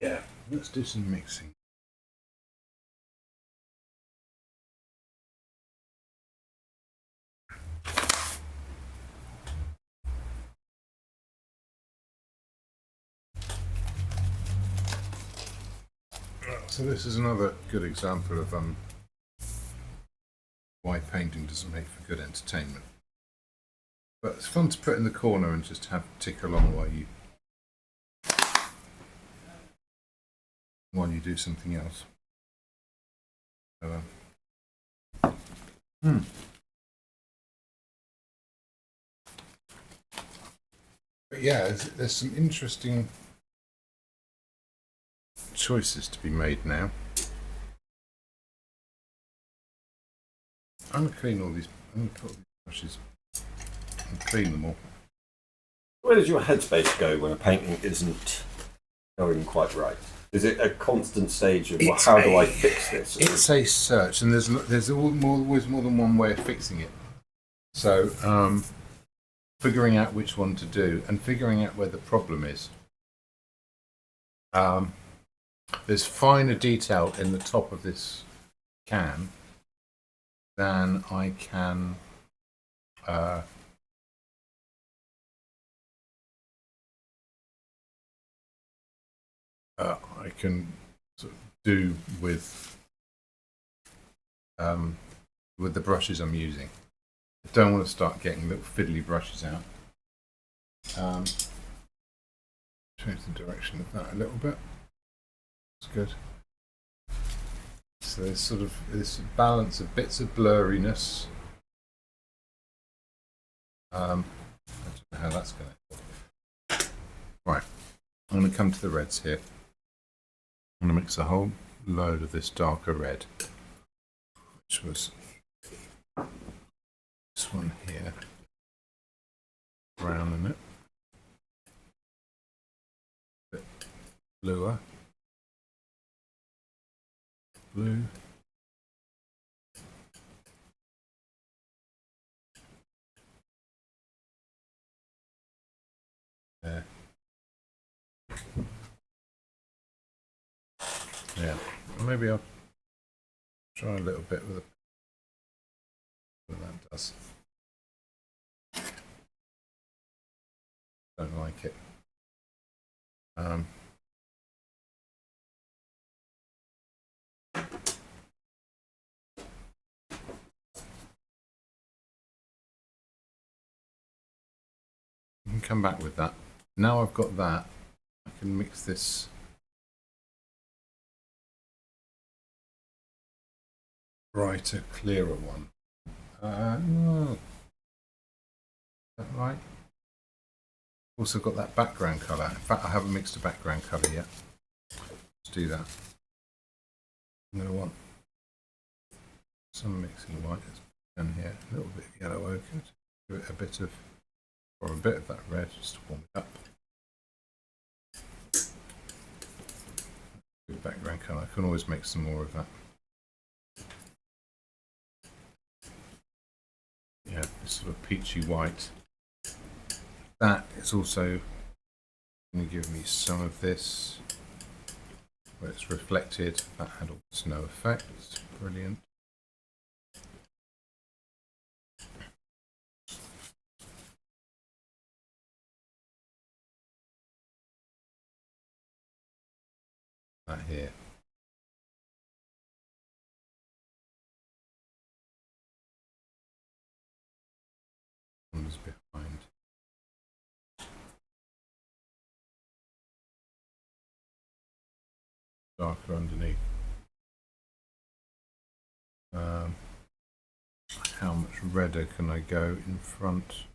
Yeah, let's do some mixing. So this is another good example of why painting doesn't make for good entertainment. But it's fun to put in the corner and just have tick along while you do something else. So, But yeah, there's some interesting choices to be made now. I'm going to clean all these. I'm going to put all these brushes and clean them all. Where does your headspace go when a painting isn't going quite right? Is it a constant stage of, well, how do I fix this? It's a search, and there's always more than one way of fixing it. So figuring out which one to do and figuring out where the problem is. There's finer detail in the top of this can than I can sort of do with the brushes I'm using. I don't want to start getting little fiddly brushes out. Change the direction of that a little bit. That's good. So there's sort of this balance of bits of blurriness. I don't know how that's going to help. Right, I'm going to come to the reds here. I'm going to mix a whole load of this darker red, which was this one here, brown in it, a bit bluer, blue, there. Yeah, maybe I'll try a little bit with what that does. Don't like it. You can come back with that. Now I've got that, I can mix this brighter, clearer one. No. Is that right? Also got that background colour. In fact, I haven't mixed a background colour yet. Let's do that. I'm going to want some mixing white down here, a little bit of yellow ochre, give it a bit of, or a bit of that red just to warm it up. Good background colour. I can always make some more of that. Yeah, this sort of peachy white. That is also going to give me some of this where it's reflected. That had almost no effect. Brilliant. That here. One's behind. Darker underneath. How much redder can I go in front?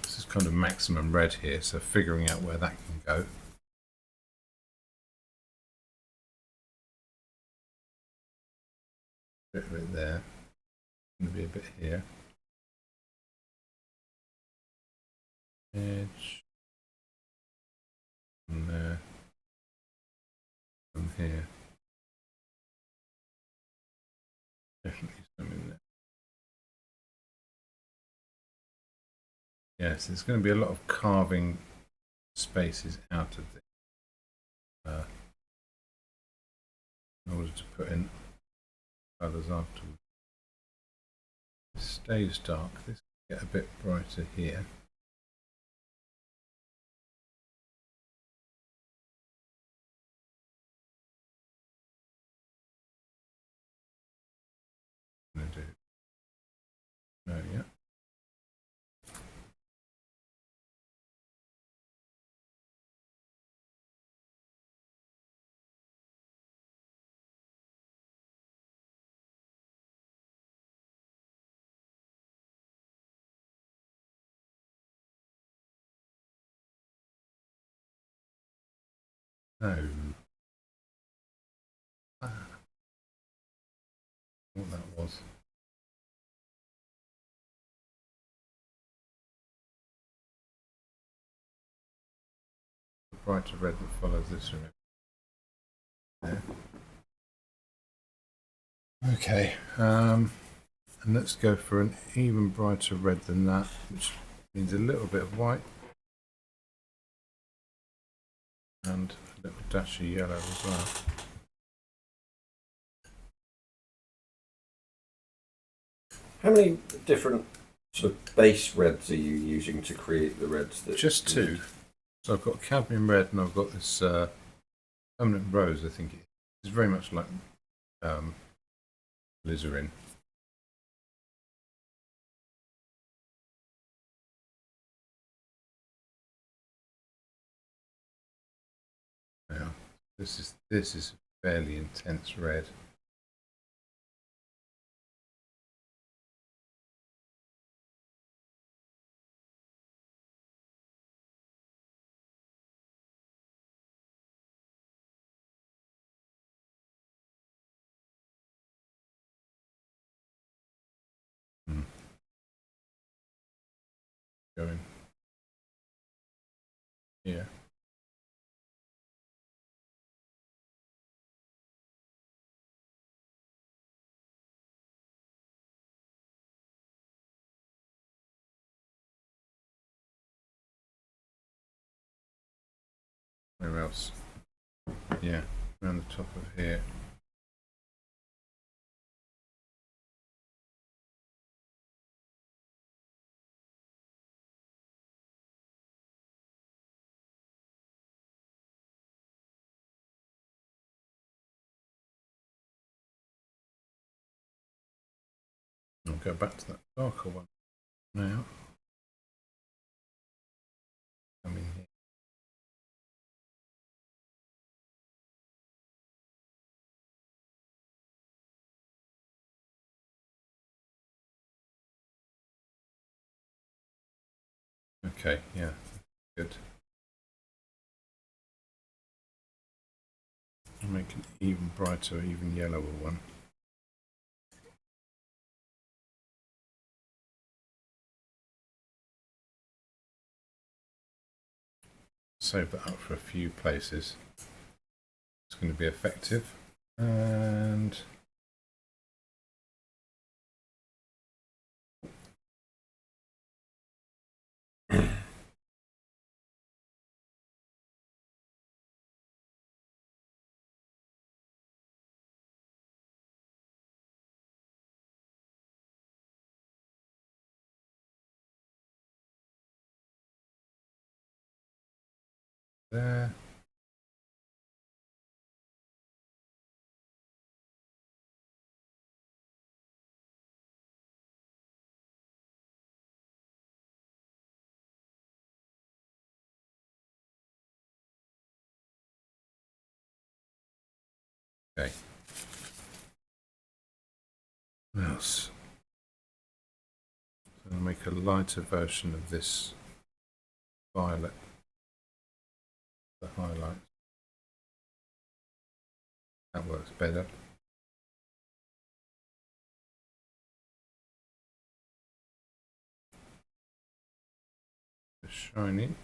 This is kind of maximum red here, so figuring out where that can go. A bit of it there. Going to be a bit here. Edge. And there. And here. Definitely some in there. Yes, there's going to be a lot of carving spaces out of this in order to put in colours afterwards. This stays dark. This will get a bit brighter here. I'm going to do no, yeah. No. What that was. The brighter red that follows this, remember. There. Okay, and let's go for an even brighter red than that, which means a little bit of white and a little dash of yellow as well. How many different sort of base reds are you using to create the reds? That Just two. So I've got cadmium red and I've got this permanent rose, I think it's very much like alizarin. Now, this is a fairly intense red. Going here. Where else? Yeah, around the top of here. I'll go back to that darker one now. Come in here. Okay, yeah, good. I'll make an even brighter, even yellower one. Save that up for a few places. It's going to be effective. And there. Okay. What else? So I'll make a lighter version of this violet. The highlight. That works better. The shiny.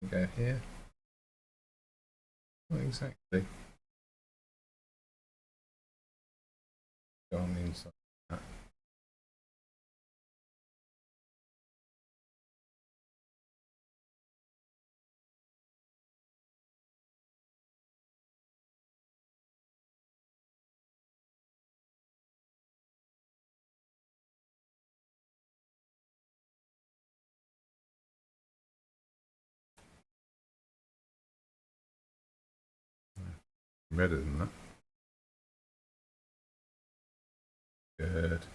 Go here. Not exactly. Go on the inside. Redder than that. Good.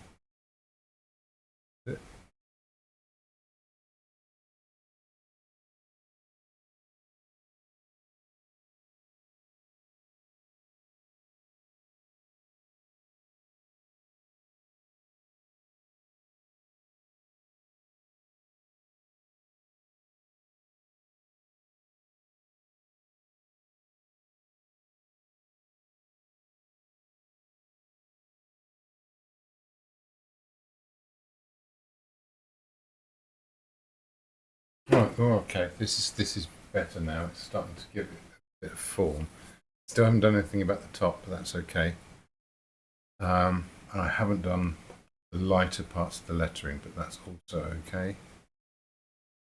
Right, oh, okay. This is better now. It's starting to give it a bit of form. Still haven't done anything about the top, but that's okay. And I haven't done the lighter parts of the lettering, but that's also okay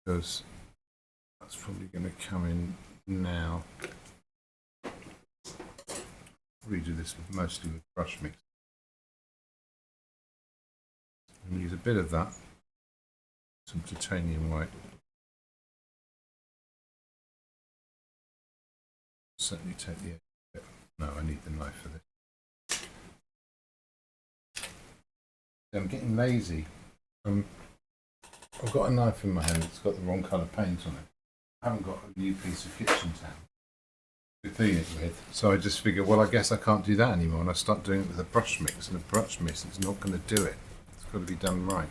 because that's probably going to come in now. Probably do this mostly with brush mix. And use a bit of that, some titanium white. Certainly take the edge a bit. No, I need the knife for this. I'm getting lazy. I've got a knife in my hand that's got the wrong colour paint on it. I haven't got a new piece of kitchen towel to clean it with, so I just figure, well, I guess I can't do that anymore, and I start doing it with a brush mix, and a brush mix is not going to do it. It's got to be done right.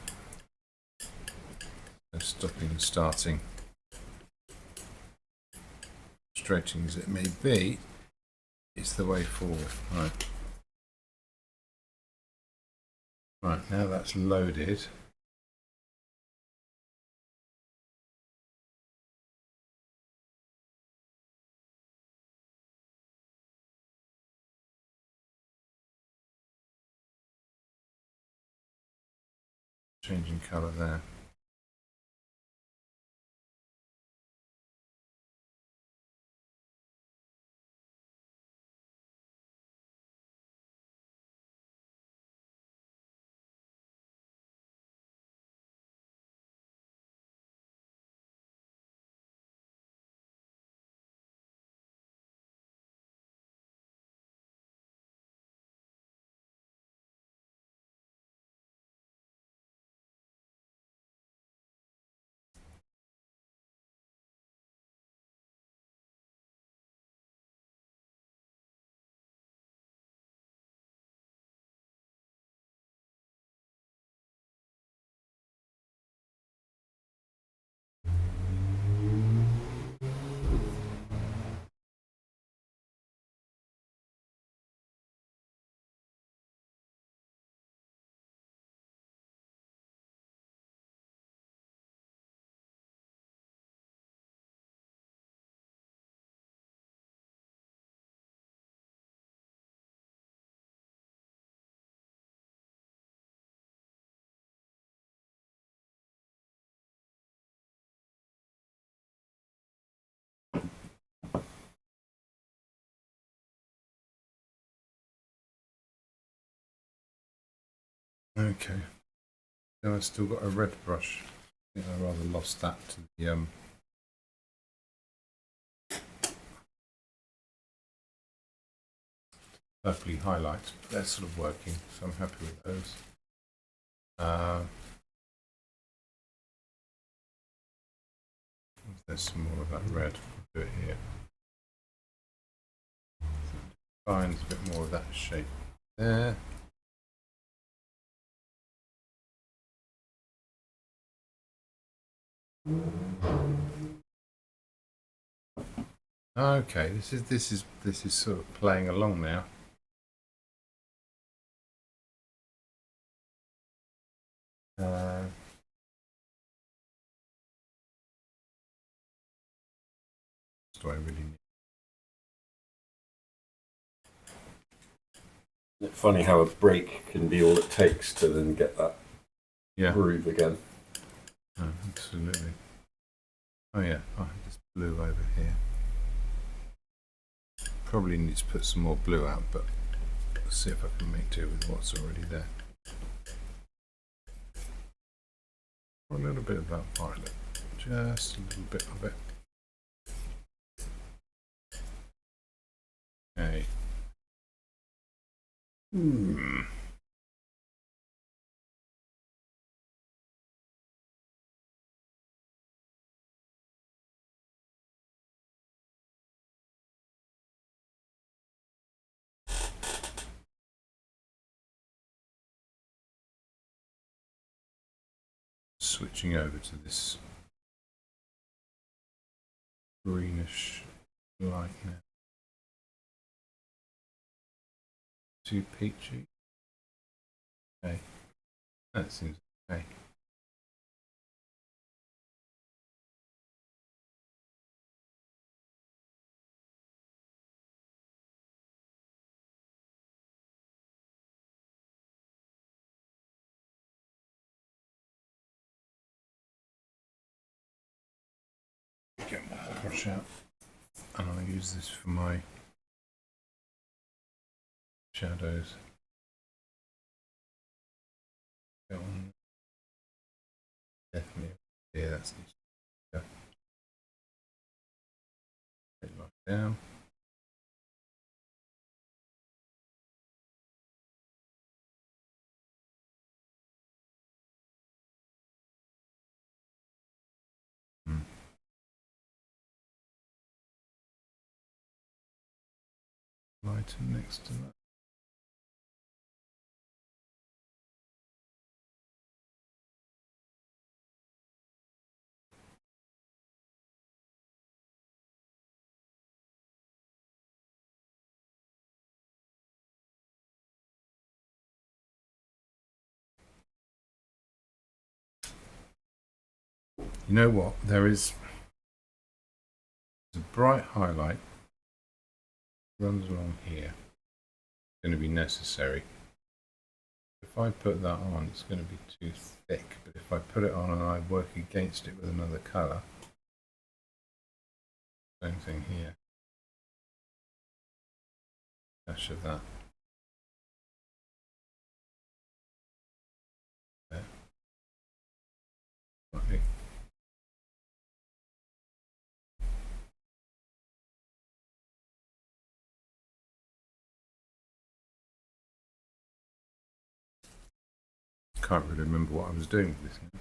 So stopping and starting, frustrating as it may be, it's the way forward. Right. Right, now that's loaded. Changing colour there. Okay. So I've still got a red brush. I think I rather lost that to the purpley highlights, but they're sort of working, so I'm happy with those. There's some more of that red. I'll do it here. Finds a bit more of that shape there. Okay, this is sort of playing along now. Do I really need? Isn't it funny how a break can be all it takes to then get that groove again? Oh, absolutely. Oh yeah, I have this blue over here. Probably need to put some more blue out, but let's see if I can make do with what's already there. A little bit of that violet, just a little bit of it. Okay. Switching over to this greenish light now. Too peachy. Okay, that seems okay. brush out, and I'll use this for my shadows. Go on. Definitely, yeah, that's the light down. Lighter next to that. You know what? There's a bright highlight runs along here. It's going to be necessary. If I put that on, it's going to be too thick. But if I put it on and I work against it with another colour, same thing here. Dash of that. There. Okay. Can't really remember what I was doing with this now.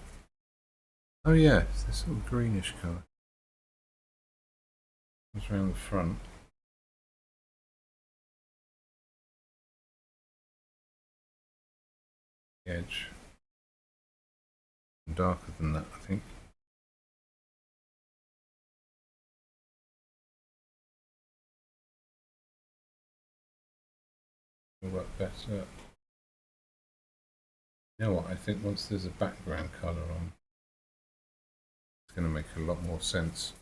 Oh yeah, it's this sort of greenish colour. It's around the front. The edge. Darker than that, I think. It'll work better. You know what, I think once there's a background colour on, it's going to make a lot more sense.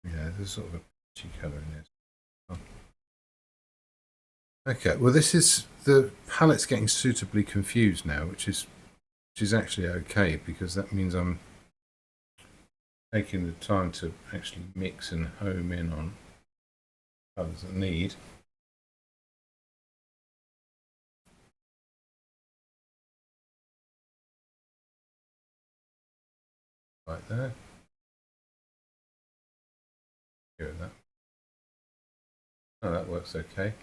Yeah, there's sort of a peachy colour in this. Oh. Okay, well this is, the palette's getting suitably confused now, which is actually okay, because that means I'm taking the time to actually mix and home in on colours that need. Like there. Hear that. Oh, that works okay.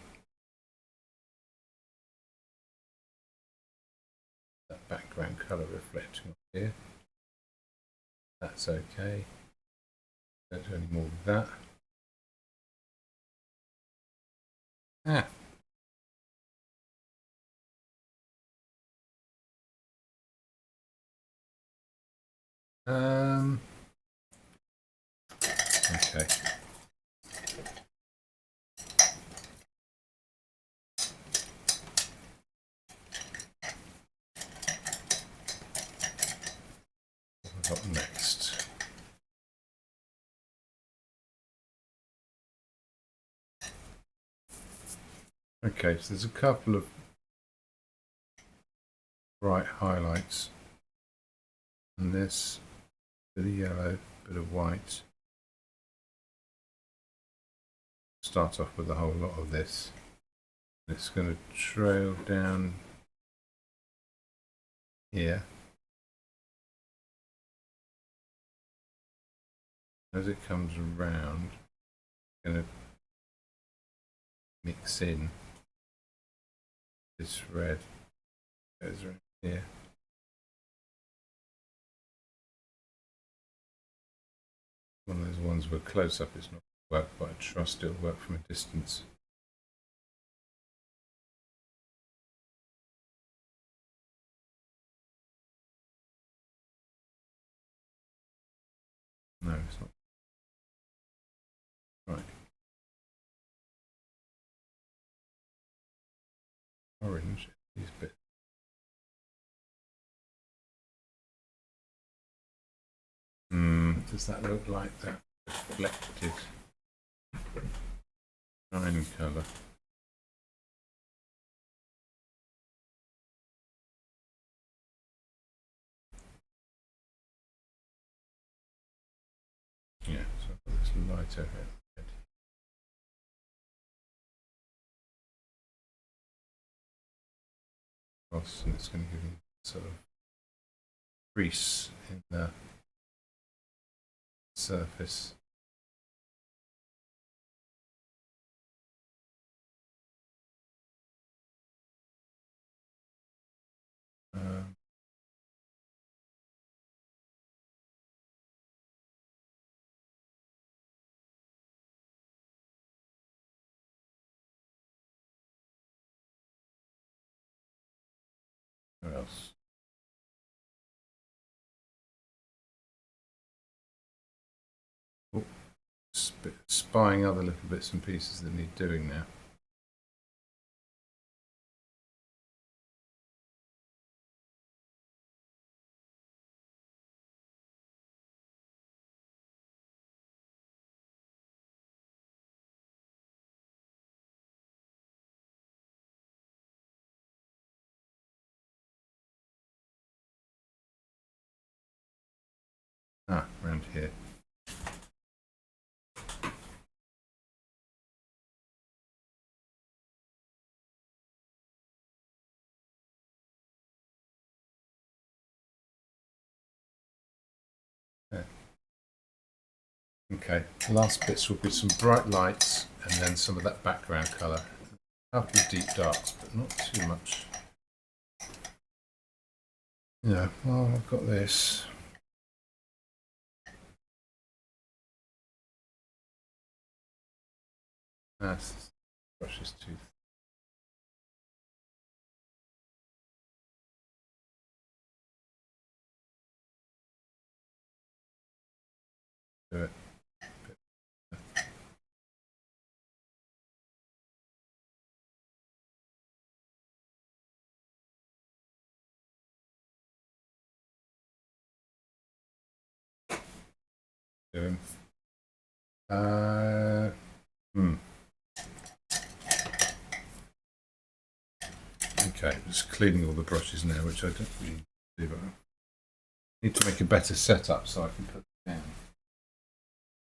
That background colour reflecting on here. That's okay. Don't do any more with that. Ah. Okay. What have I got next? Okay, so there's a couple of bright highlights, and this bit of yellow, bit of white. Start off with a whole lot of this. It's going to trail down here. As it comes around, it's going to mix in this red. Goes around here. One of those ones where close up is not work, but I trust it'll work from a distance. No, it's not. Right. Orange, these bits. does that look like? That reflected shine colour. Yeah, so I've got this lighter red. Cross, and it's going to give you sort of crease in the surface. Where else? Oh, spying other little bits and pieces that need doing now. Around here. Okay, the last bits will be some bright lights and then some of that background colour. A couple of deep darks, but not too much. Yeah, well, I've got this. This brush is too. Do it. Doing. Okay, just cleaning all the brushes now, which I don't really do, but I need to make a better setup so I can put it down.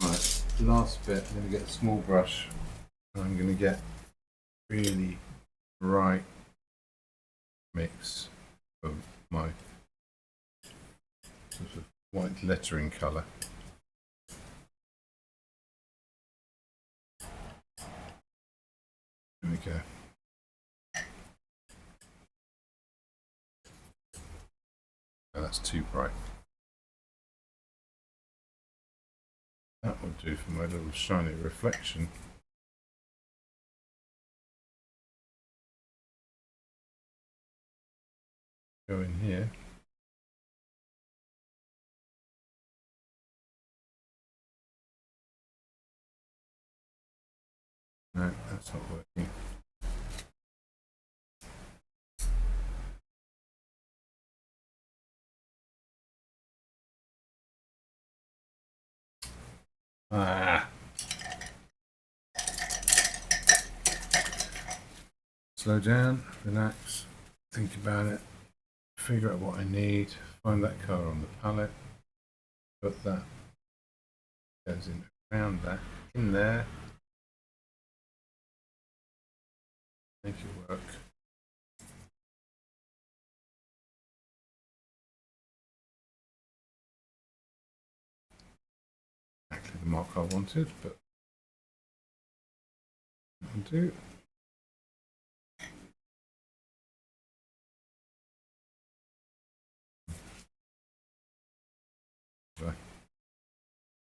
Right, last bit, I'm going to get a small brush and I'm going to get really bright mix of my sort of white lettering colour. There we go. Oh, that's too bright. That will do for my little shiny reflection. Go in here. No, that's not working. Slow down, relax, think about it, figure out what I need, find that colour on the palette, put that, goes in around that, in there, make it work. Exactly the mark I wanted, but that'll do.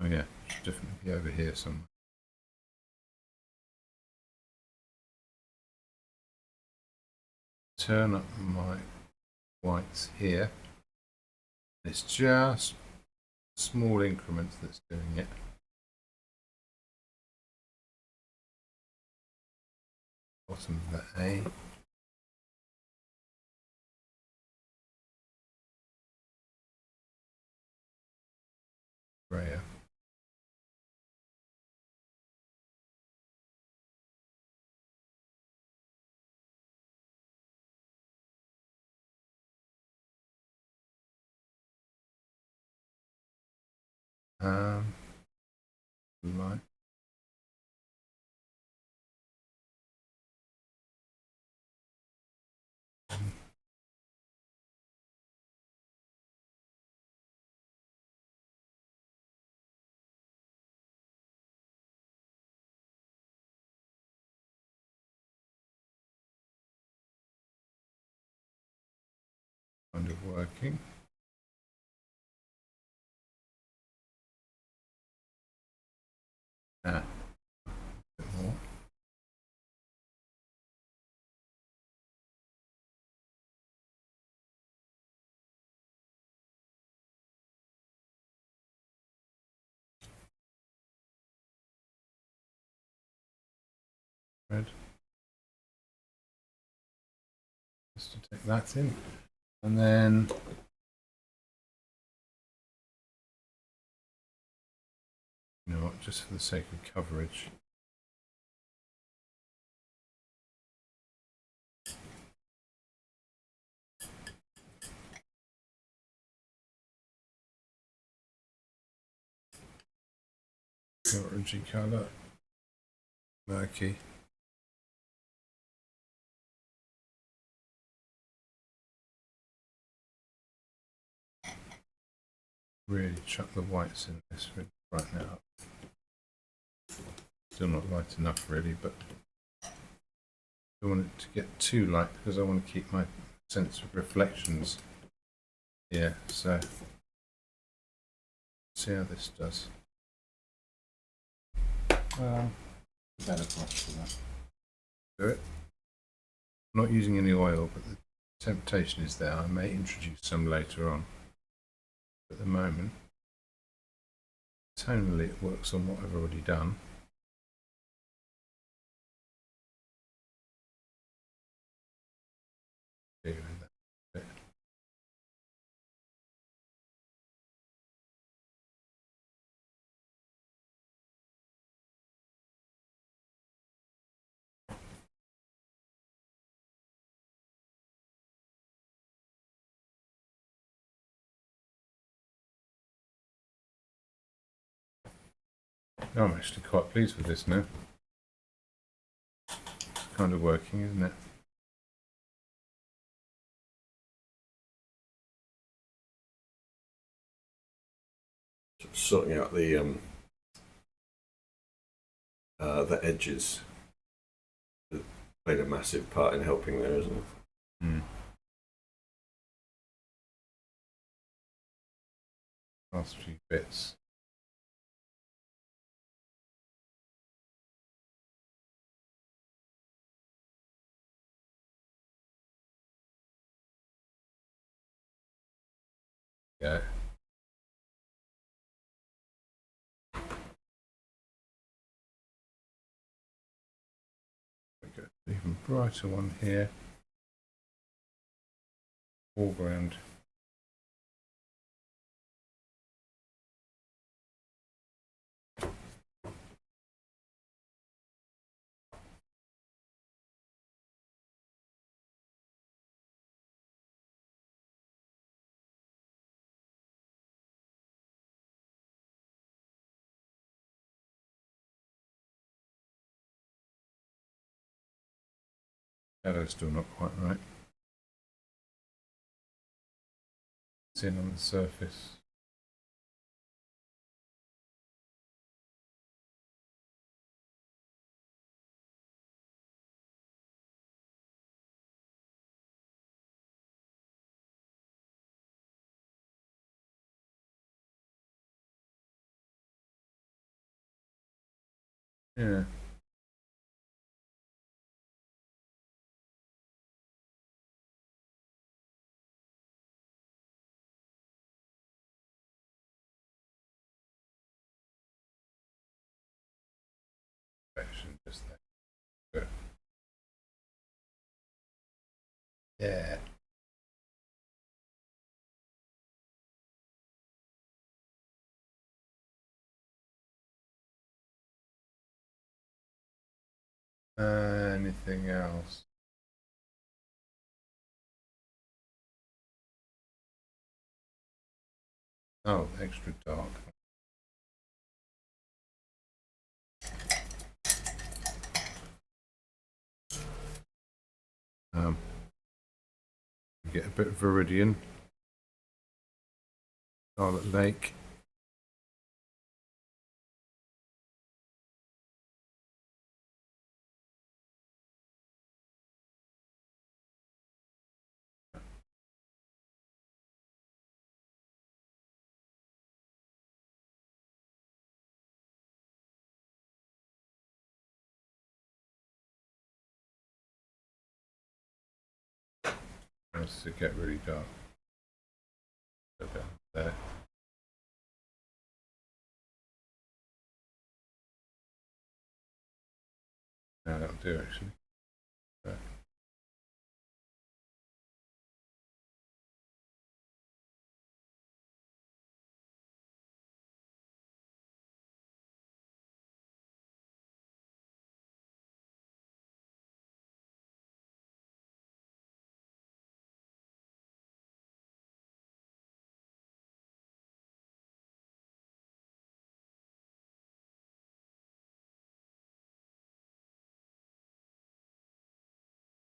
Oh yeah, should definitely be over here somewhere. Turn up my whites here. It's just small increments that's doing it. Bottom of the A. Raya. Light. Kind of working. A bit more. Red. Just to take that in, and then you know what, just for the sake of coverage, orangey colour, murky. Really chuck the whites in this, really brighten it up. Still not light enough really, but I don't want it to get too light because I want to keep my sense of reflections here. So see how this does. Better brush for that. Do it. I'm not using any oil, but the temptation is there. I may introduce some later on. At the moment, tonally it works on what I've already done. I'm actually quite pleased with this now. It's kind of working, isn't it? Sorting out the edges played a massive part in helping there, isn't it? Mm. Last few bits. Yeah. Even brighter one here. Foreground. Shadow's still not quite right. It's in on the surface. Yeah. Just there. Good. Yeah. Anything else? Oh, extra dark. Get a bit of Viridian. Scarlet Lake. Does it get really dark? Go down there. No, that'll do actually. Right.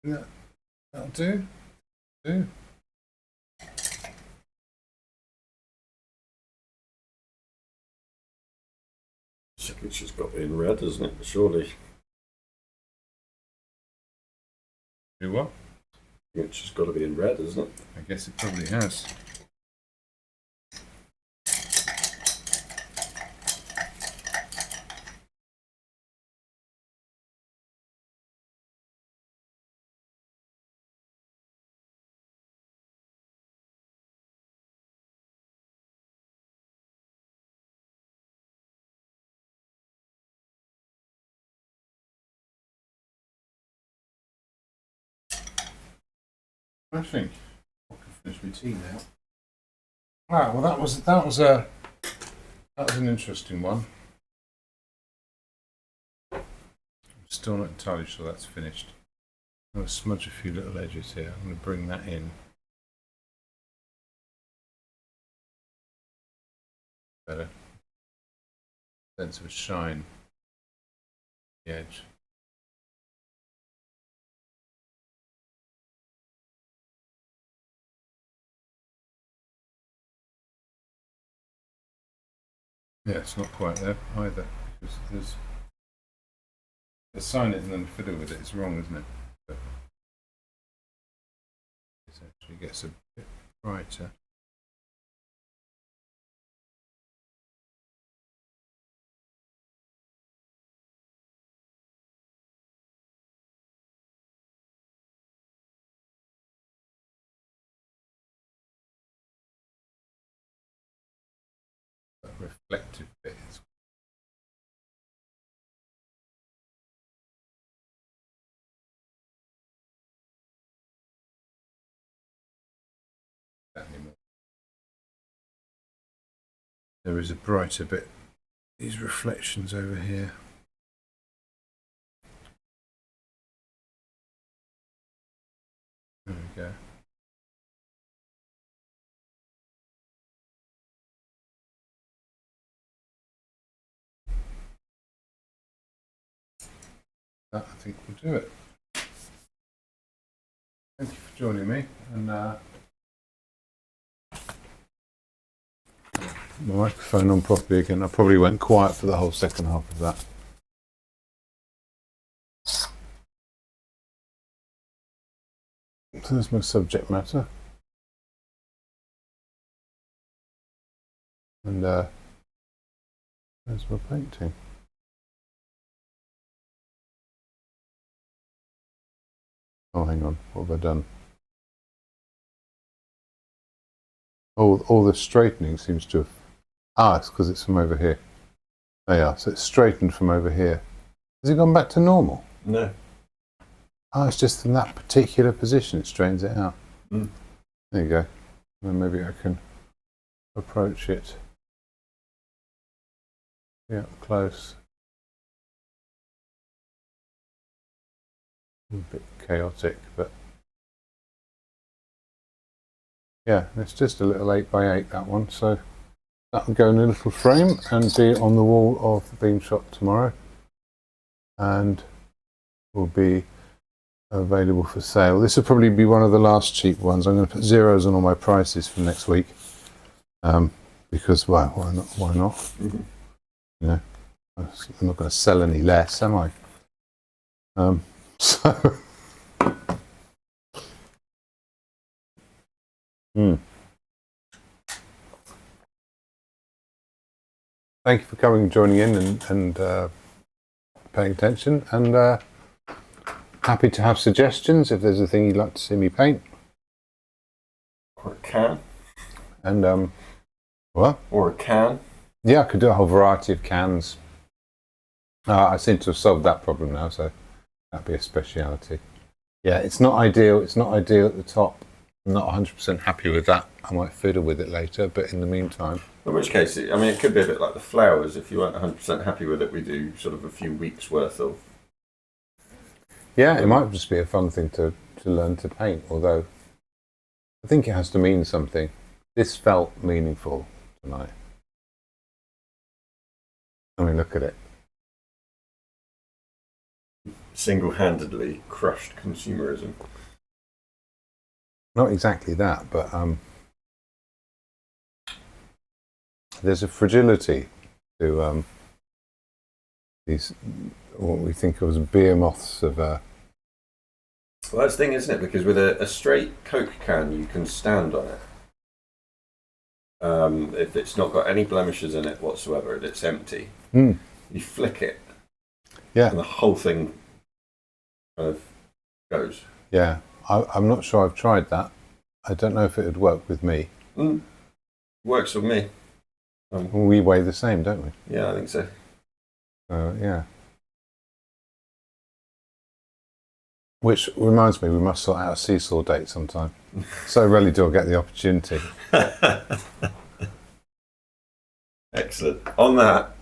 Yeah, that'll do. Signature's got to be in red, isn't it? Surely. Do what? Signature's got to be in red, isn't it? I guess it probably has. I think I can finish my tea now. Ah, well, that was an interesting one. I'm still not entirely sure that's finished. I'm going to smudge a few little edges here. I'm going to bring that in. Better. Sense of a shine. The edge. Yeah, it's not quite there either. Because there's the sign it and then fiddle with it is wrong, isn't it? So this actually gets a bit brighter. That reflective bit is that anymore. There is a brighter bit. These reflections over here. There we go. That I think will do it. Thank you for joining me, and my microphone on properly again. I probably went quiet for the whole second half of that. So there's my subject matter, and there's my painting. Oh, hang on, what have I done? Oh, all the straightening seems to have... Ah, it's because it's from over here. There you are, so it's straightened from over here. Has it gone back to normal? No. Oh, it's just in that particular position, it straightens it out. Mm. There you go. Then maybe I can approach it. Yeah, close. a bit chaotic, but yeah, it's just a little 8x8, that one, so that'll go in a little frame and be on the wall of the beam shop tomorrow, and will be available for sale. This will probably be one of the last cheap ones. I'm going to put zeros on all my prices for next week, because well, why not? Why not? Mm-hmm. You know, I'm not going to sell any less, am I? So. Thank you for coming and joining in and paying attention, and happy to have suggestions if there's a thing you'd like to see me paint. Or a can. And what? Or a can. Yeah, I could do a whole variety of cans. I seem to have solved that problem now, so that'd be a speciality. Yeah, it's not ideal. It's not ideal at the top. I'm not 100% happy with that. I might fiddle with it later, but in the meantime. In which case, I mean, it could be a bit like the flowers. If you weren't 100% happy with it, we do sort of a few weeks worth of. Yeah, it might just be a fun thing to learn to paint, although I think it has to mean something. This felt meaningful tonight. I mean, look at it. Single-handedly crushed consumerism. Not exactly that, but there's a fragility to these, what we think of as behemoths of. Well, that's the thing, isn't it? Because with a straight Coke can, you can stand on it. If it's not got any blemishes in it whatsoever, and it's empty, you flick it, yeah, and the whole thing kind of goes. Yeah, I'm not sure I've tried that. I don't know if it would work with me. Works with me. We weigh the same, don't we? Yeah, I think so. Yeah. Which reminds me, we must sort out a seesaw date sometime. So rarely do I get the opportunity. Excellent. On that.